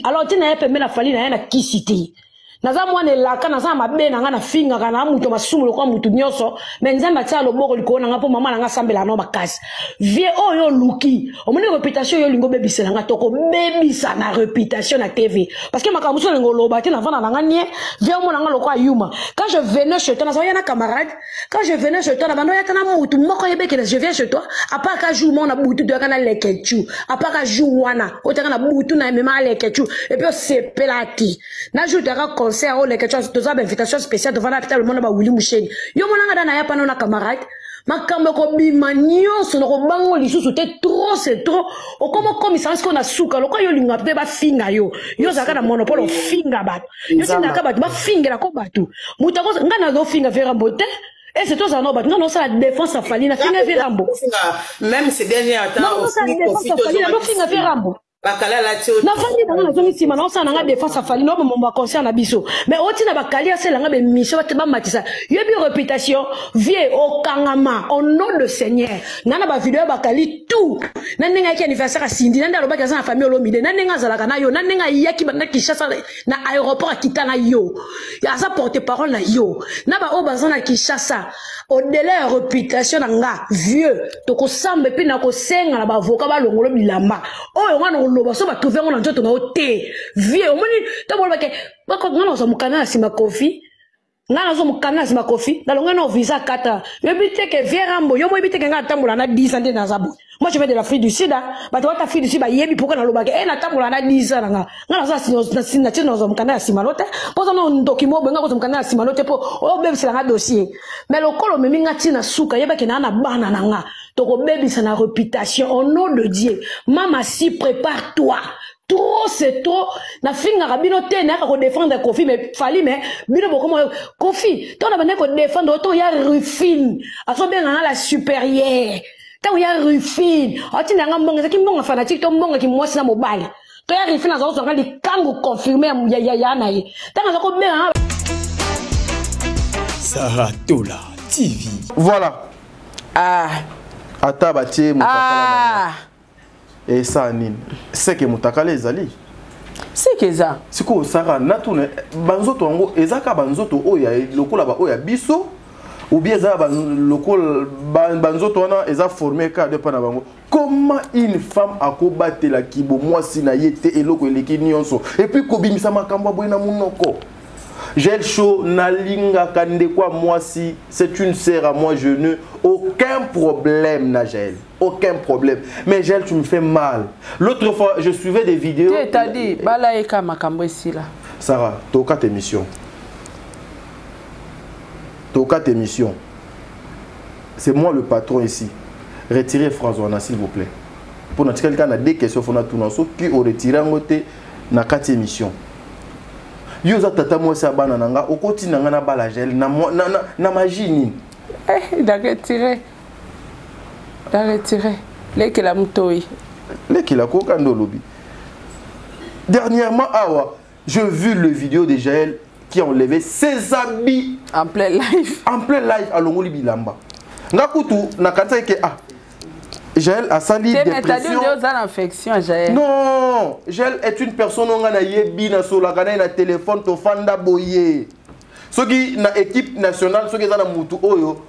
alors tina yepe me na fali na na kisité naza mwana laka naza mabe na nga na finga kana muto masumu kwa mutu nyoso menzamba tia loboko likona nga po mama na nga sambela no makasi vie oyo luki omoni réputation yo lingo bebisela nga toko bebisa na réputation na TV parce que makamuso lingo loba te na vana na nga nie vie mona nga lokwa yuma quand je venais chez toi naza yana camarade quand je venais chez toi na bando yaka na mutu moko yebeke je viens chez toi à part ka jour mona butu de kana lekechu à part ka jour wana otaka na butu na mema lekechu et puis c'est pelati na jour de concert ou les questions de invitation spéciale devant la le monde ba Willy Moucheni yo mona nga na ya pana na camarade makambo ko bima nyonso no bango lisusu te trop c'est trop o comme ça est-ce qu'on a souka lo ko yo linga pe ba finga yo zaka na monopole finga bat yo singa ka bat ba finga la ko batu mutako nga na zo finga vera mbote et c'est tout ça non bat non ça la défense à Fali na finga vera mbo même ces derniers temps non ça la défense à Fali na finga vera mbo bakala la tio na fandi na zomi sima na osana nga défense à Fali no mo concert na biso mais otina bakali asela nga be mission ba matisa yebi réputation vie au kangama au nom de Seigneur nana ba vidéo bakali tout naninga ki anniversaire à Cindy nanda loba kaza na famille Olomide naninga zalaka na yo naninga yaki na Kinshasa na aéroport akita na yo ya sa porte parole na yo na ba obazana Kinshasa au délai réputation nga vieux to ko sambe pe na ko senga na ba avocat ba longolo bilamba oyo ngana loba so ba trouver ngona njoto na ote vie omoni to bolba ke bako ngana so mukana sima Koffi ngana so mukana sima Koffi na longa no visa kata yo biteke vie rambo yo mo biteke nga tambula na 10 ande na zabu Moi, je viens de l'Afrique du Sud. Bah, toi, l'Afrique du Sud, bah, yebi, pourquoi dans le baguette? Eh, n'attends pour la 10 ans, là. N'a pas si dans un canal à Simanote. Pour un document, ben, dans un canal à Simanote, pour, oh, même, c'est un dossier. Mais le col, mais, m'ingati na souka, yeba, qui n'a banana, ton baby, c'est une réputation, au nom de Dieu. Maman, si, prépare-toi. Trop, c'est trop. Na finga rabino te na ko défendre Kofi mais fali mais bino beaucoup Kofi. Toi na bana ko défendre autant ya Rufine. Aso bien na la supérieure. Tant ya Rufine. Ati na ngambonga zaki mbonga fanatique to mbonga ki mwasi na mobile. To ya Rufine azo so ngali kango confirmer ya na ye. Tant azo ko bien Saratola TV. Voilà. Ah. Atabati Ah. Et ça, c'est que Moutakale ezali. C'est que ça. C'est que Sarah, natune, banzoto ango, ezaka banzoto oya, lokola ba oya biso, ou bien ezaka banzoto wana, eza formé ka de pana bango. Comment une femme akobate la kibo, moi si na yete eloko eleki nyonso, et puis kobimisa makambo boy na munoko. Gel chaud, nalinga kande kwa moi si c'est une sœur à moi, je n'ai aucun problème, Nagel. Aucun problème. Mais Gel, tu me fais mal. L'autre fois, je suivais des vidéos. Tu t'as dit, balaïka makambo ici là. Sarah, toka tes missions. Toka tes missions. C'est moi le patron ici. Retirez François, s'il vous plaît. Pour notre quelqu'un a des questions, il faut tout qui au retiré en côté na 4 émissions. Yoza tata moi sa bana nanga okoti nanga na bala gel na magie nini il a retiré leki la mutoi leki la kokando lobi. Dernièrement j'ai vu le vidéo de Jaël qui a enlevé ses habits en plein live à Longoli Bilamba ngakutu na kanza ke Jaël a sali dépression. Non, Jaël est une personne qui a yebi na sola kana na téléphone to fanda boye. Ce qui na équipe nationale, ce qui est na mutu oyo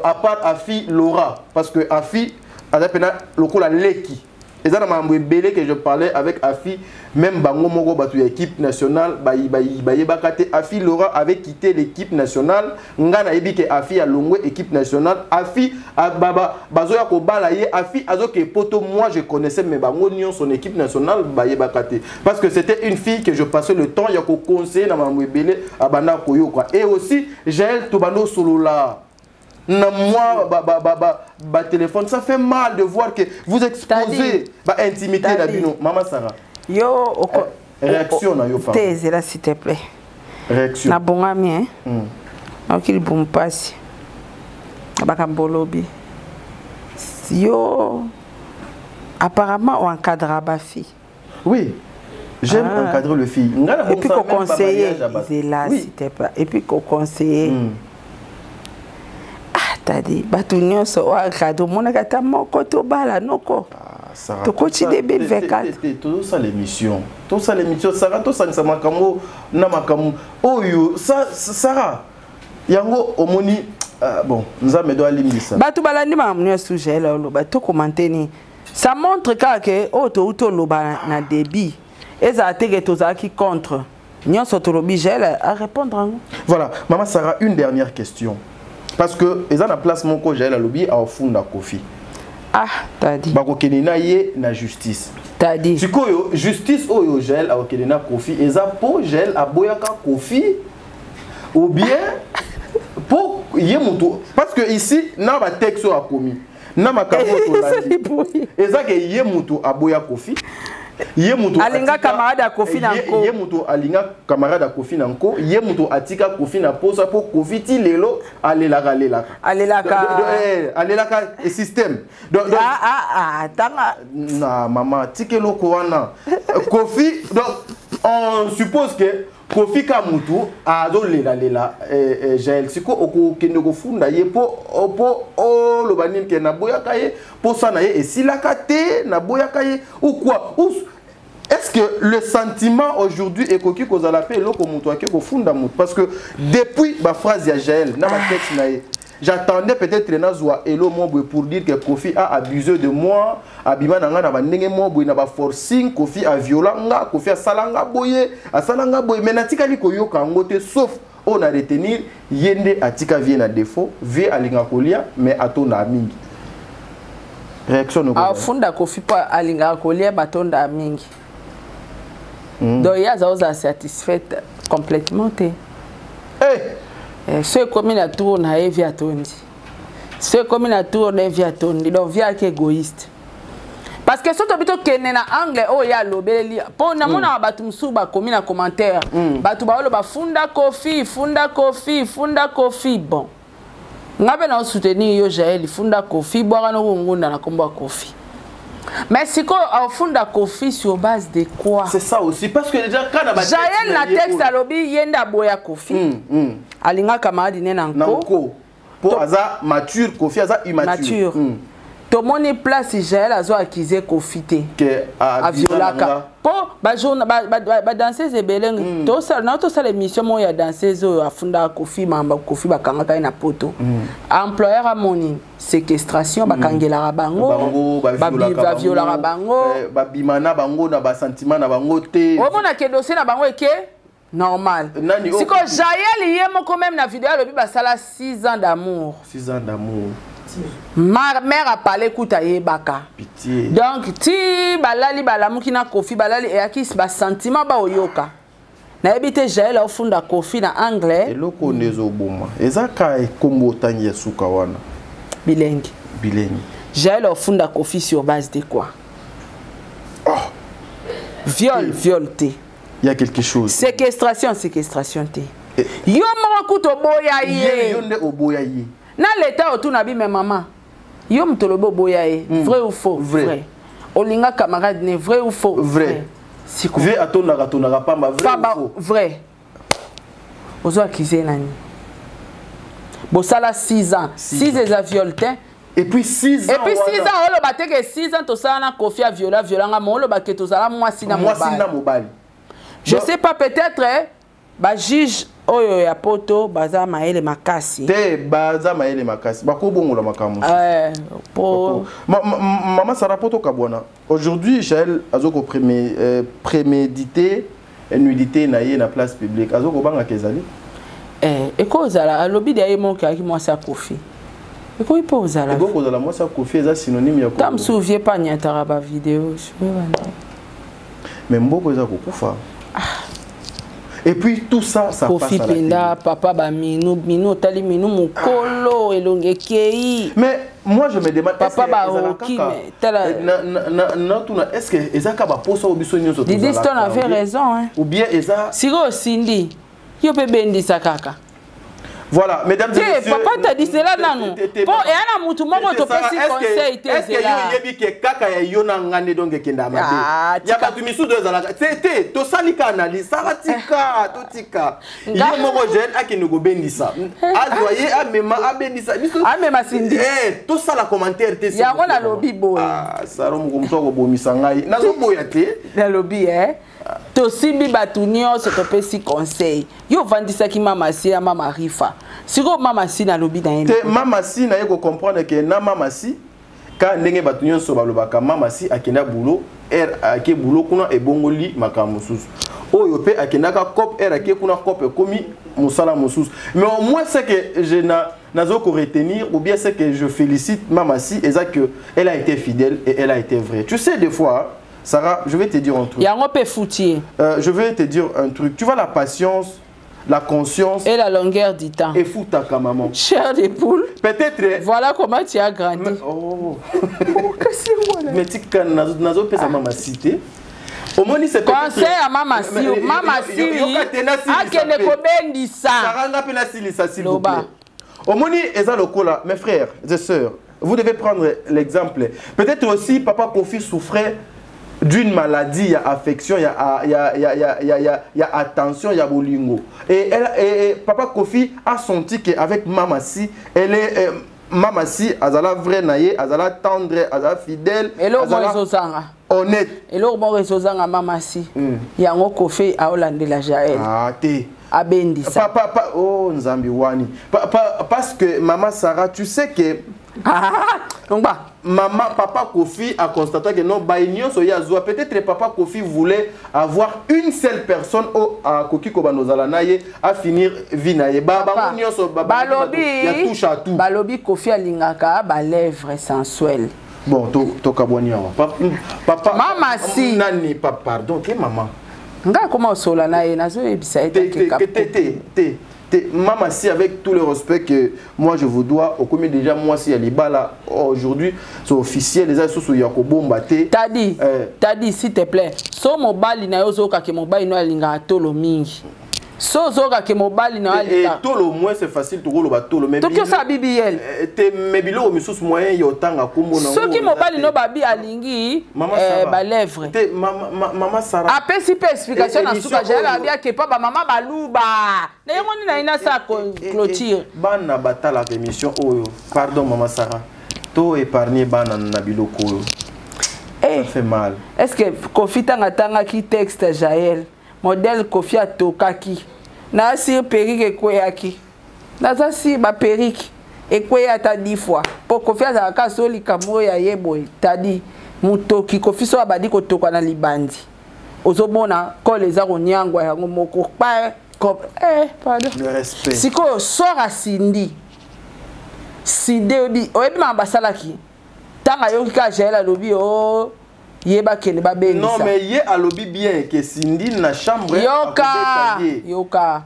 à part Afi Laura parce que Afi a pena lokola leki. Et ça na mambo belé que je parlais avec Afi même bango moko batu équipe nationale bakate Afi Laura avait quitté l'équipe nationale ngana yebi ke Afi a longwe équipe nationale Afi baba bazoya ko balaye Afi azoke poto moi je connaissais mais bango nion son équipe nationale bakate parce que c'était une fille que je passais le temps ya ko conseiller na mambo belé abanda koyo quoi et aussi Jaël Tobano Solola. Na moi téléphone ça fait mal de voir que vous exposez intimité d'abino maman Sarah yo réaction na yo pas taise là s'il te plaît réaction na bongami hein donc il bon passe bakambolobi yo apparemment on encadre ba fille oui j'aime encadrer le fille et puis qu'on conseiller là s'il te plaît et puis qu'on conseiller t'as dit batunyo so wa kado mona kata moko to bala noko to coach de 2024 tout ça l'émission Sarah to ça makambo na makambo oyo ça Sarah yango omoni bon nzambe do alimbisa batu balandi mamnyo sujet là lo bato commenter ni ça montre que auto loba na débit eza tege tozaki contre nyonso to lobi gel à répondre. Voilà maman Sarah, une dernière question. Parce que ils ont la place mon Jaël a lobby à fond Kofi. Ah, t'as dit. Bako kenina ye na justice. T'as dit. Sikoyo justice oyo Jaël a kenina Kofi eza po Jaël a boyaka Kofi ou bien pour yemuto parce que ici na ba texte a commis. Na makambo to la. Eza ke yemuto a boya Kofi. Alinga camarade à Kofi nanko. Yemuto alinga camarade à Kofi nanko. Yemuto atika Kofi na posa pour Kofi ti lelo alelaka. Alelaka et système. Tanga. Na maman tikelo ko wana. Kofi donc on suppose que Kofi Kamutu azo lela Jaël siko oko kende ko funda ye po lo banim ke na boya kaye po sana ye esilaka te na boya kaye ou quoi est-ce que le sentiment aujourd'hui est coquille qu'on a la paix loko mutu ake ko funda mutu parce que depuis ma phrase ya Jaël na ma texte na ye j'attendais peut-être Renazwa Elo Mobwe pour dire que Kofi a abusé de moi, Abima Nanga na bandenge Mobwe na ba forcing, Kofi a violanga, Kofi a salanga boye, mais natika li koyo kangote sauf on a retenir yende atika vient à défaut, vie à linga kolia mais ato na mingi. réaction afunda Kofi pa alinga kolia batonda mingi donc ya za satisfaite complètement te ce comme la tour na evia tondi ce comme la tour na evia tondi donc via que égoïste parce que surtout bito kene na anglais o ya lobeli po na mona batu msuba komi na commentaire batu ba ba funda Kofi bon ngabe na soutenir yo Jaël funda Kofi boira no ngunda na komba Kofi mais si ko funda Kofi sur base de quoi? C'est ça aussi parce que déjà quand na Jaël na texte alobi yenda boya Kofi alinga camarade ne nanko po aza mature Kofi aza immature to moni place Jaël azo accuser Kofi te que a violaka po ba journée ba danseuse belenge to ça na to ça l'émission mo ya danseuse afunda Kofi mamba Kofi bakanga na poto employeur a moni séquestration bakangela bango ba viola bango ba bimana bango na ba sentiment na bango te o mona ke dossier na bango eke normal si ko Jaël yemo quand même na vidéo le bi ba sala 6 ans d'amour ma mère a parlé kuta yebaka pitié donc ti balali balamuki na Kofi balali e akis ba sentiment ba oyoka na ebite Jaël ofunda Kofi na anglais eloko nezo boma ezaka kombo tangi suka wana bilengi Jaël ofunda Kofi sur base de quoi? Viol te il y a quelque chose séquestration te yo mo kuto boya ye yo nde oboya ye na l'état autour na bi mais maman yo mtolobo boya ye vrai ou faux? Vrai. Olinga camarade ne vrai ou faux? Vrai. Si ko vrai atona pas ma vrai ou faux? Vrai. Ozo accuser nani bo sala 6 ans 6 des violté et puis 6 ans on le batté que 6 ans to sala na Kofi a violanga mo le baké to sala moi si na mobile je sais pas peut-être ba juge oyo ya poto baza maele makasi te baza maele makasi bakobongola makamu po maman Sarah poto kabwana aujourd'hui Jaël azoko prémédité nudité na ye na place publique azoko banga kezali ekozala alobi de ye mon ki moi sa Kofi eko ipozala ekozala moi sa Kofi eza synonyme ya tam souviens pas nyatara ba vidéo mais mboko eza kokufa. Et puis tout ça, ça Kofi passe à la Penda, papa ba mino tali mino mukolo elongekei. Mais moi je me demande papa ba oki mais tala est-ce que ezaka ba posa obiso nyonso to. Didi Stone avait raison hein. Ou bien eza Siro Cindy. Yo pe bendisa kaka. Voilà, mesdames et messieurs. Papa t'a dit cela non. Bon, et ana mutu moko to pesi conseil te est-ce que yo yebi ke kaka ya yona ngane donc kenda mate. Ya ba tumisu de zala. C'était to salika analyse, saratika, totika. Yo moko jeune akinugo bendisa. Azoye amema abendisa. Amema Cindy. To sala commentaire te. Ya ngona lobi boy. Saro mko ko bomisa ngai. Nazo boya te. Na lobi to simbi batunio se to pesi conseil. Yo vandisa ki mama si ya mama rifa. Siko mama si na lobi na yene. Te mama si na yeko comprendre que na mama si ka ndenge batunio so balobaka mama si akenda boulot ake boulot kuna e bongoli makamu susu. Oyo pe akenda ka cop ake kuna cop komi musala mususu. Mais au moins c'est que je nazo ko retenir ou bien c'est que je félicite mama si et ça que elle a été fidèle et elle a été vraie. Tu sais des fois Sarah, je vais te dire un truc. Je vais te dire un truc. Tu vois la patience, la conscience et la longueur du temps. Et foutaka maman. Cher des poules. Peut-être. Voilà comment tu as grandi. Oh. Mais tu as nazo pesa mama cité. Au moins c'est conseil à mama si. Mama si. Akene kobendisa. Sarah nga pena silisa s'il vous plaît. Au moins eza lokola mes frères et sœurs. Vous devez prendre l'exemple. Peut-être aussi papa Kofi souffrait d'une maladie, il y a affection, il y a attention, il y a bolingo. Et papa Kofi a senti qu'avec Mama Si, elle est Mama Si, azala vrai naïe, azala tendre, azala fidèle, azala honnête. Et là, bon réseau Mama Si, il y a un Kofi à Hollande la Jaël. Ah, t'es. Abendi ça. Papa, oh Nzambi Wani. Parce que Maman Sarah, tu sais que maman, papa Kofi a constaté que non, peut-être papa Kofi voulait avoir une seule personne à Koki Kobanozalanaye à finir vinaye. Balobi Kofi a lingaka ba lèvres sensuelles. Bon, papa. Maman si. Nani, papa, pardon, t'es maman. Nga comment au sol na ye nazo ebisa T'es maman si, avec tout le respect que moi je vous dois, au combien déjà moi si Aliba là aujourd'hui c'est officiel les assos ya ko bomba te. T'as dit s'il te plaît. So mobali na yo zoka ke mobali no alinga tolo mingi. So zoka ke mobali na alinga. Tolo moins c'est facile to lo ba tolo mais. Tokyo sa bibiel. Te mebilo misus moyen yo tanga kombo na. So ki mobali no babi alingi ba lèvre. Te maman Sarah. Après si pe explication na suka jala bia ke pa ba maman baluba. Na yoni na ina sa clôture. Bana batala émission oyo. Pardon maman Sarah. To épargner bana na biloko. Ça fait mal. Est-ce que Kofi tanga ki texte Jaël? Modèle Kofi atokaki. Na si perike kweyaki. Na za si ba perike ekweya ta 10 fois. Po Kofi azaka soli kamo ya yeboy. Tadi mutoki Kofi so abadi kotoka na libandi. Ozobona ko les aronyangwa yango moko pa pardon. Le respect. Siko sora Cindy. Cindy obi oyebi mabasalaki. Tanga yoki ka jela lobi o yeba kene ba bengi. Non mais ye alobi bien que Cindy na chambre yoka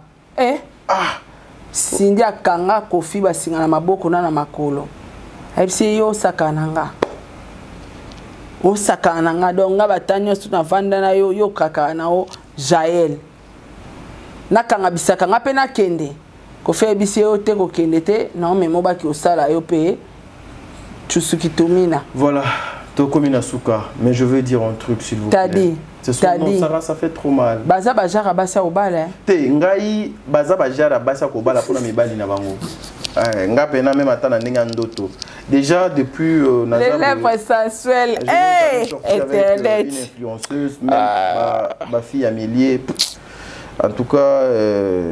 Cindy akanga Kofi basinga na maboko na makolo. Ebisi yo sakananga. O sakananga donga batanyo su na vanda na yo kaka na o Jaël. Nakanga bisaka ngape na kende. Kofi ebisi yo te ko kende te non mais moba ki osala yo pe Tsusukitomina. Voilà. Tokomina Souka, mais je veux dire un truc s'il vous plaît. T'as dit. C'est son nom, Sarah, ça fait trop mal. Baza bajara basa obala. Te ngai baza bajara basa kobala pour na mibali na bango. Nga pena même atana ninga ndoto. Déjà depuis les lèvres sensuelles. Internet. Une influenceuse, même ma fille Amélie. En tout cas,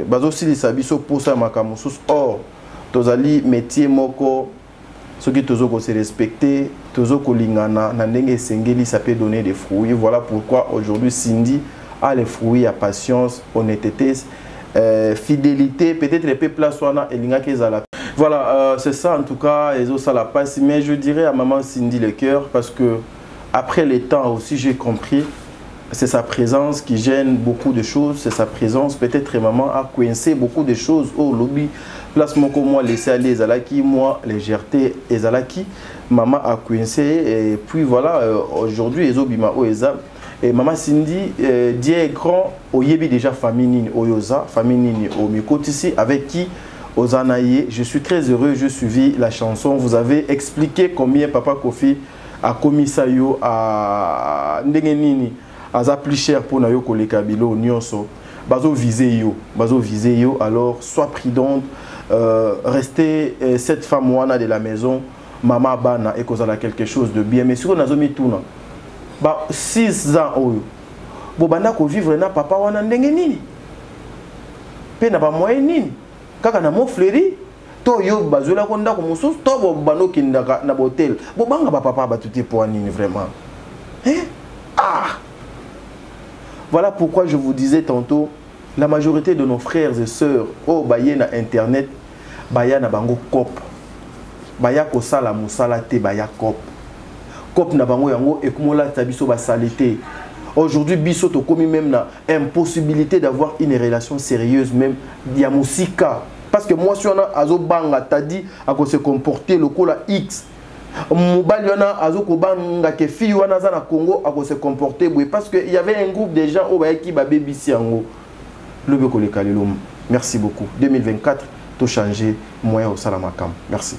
bazo si les sabiso pour ça makamusus. Or, tozali métier moko. Ceux qui tozo se respecter, tozo kolingana, nandenge sengeli, ça peut donner des fruits. Voilà pourquoi aujourd'hui Cindy a les fruits à patience, honnêteté, fidélité, peut-être les peu place wana elinga kezala. Voilà, c'est ça en tout cas, ezo ça la passe. Mais je dirais à maman Cindy le cœur parce que après les temps aussi j'ai compris, c'est sa présence qui gêne beaucoup de choses, c'est sa présence. Peut-être maman a coincé beaucoup de choses au lobby. Place moko moi laisser aller ezalaki moi légèreté ezalaki maman a coincé et puis voilà aujourd'hui ezobima oeza et maman Cindy die grand oyebi déjà famille nini oyoza famille nini au mikotisi avec qui ozanaye. Je suis très heureux, je suivi la chanson, vous avez expliqué combien papa Kofi a commis ça yo à ndenge nini aza plus cher pour na yo koleka bilo nyonso bazo viser yo alors sois prudente. Rester cette femme wana de la maison maman bana et cause quelque chose de bien mais si on a zomi tourna ba 6 ans oyo bo banda ko vivre na papa wana ndenge nini pe na ba moyen nini kaka na mo fleuri to yo bazola ko ndako mususu to bo bano kindaka na hotel bo banga ba papa ba tuti pour nini vraiment voilà pourquoi je vous disais tantôt. La majorité de nos frères et sœurs, oh, baye na internet, baya na bango cop. Baya ko sala musala te baya cop. Cop na bango yango ekomola tabiso ba salité. Aujourd'hui biso to komi même na impossibilité d'avoir une relation sérieuse même ya musika parce que moi si on a azo banga t'a dit à ko se comporter le cola X. Mobali wana azo ko banga ke fille wana za na Congo à ko se comporter parce que il y avait un groupe de gens au baye ki ba bebisi yango. Merci beaucoup. 2024, tout changer, moyen au Salamakam. Merci.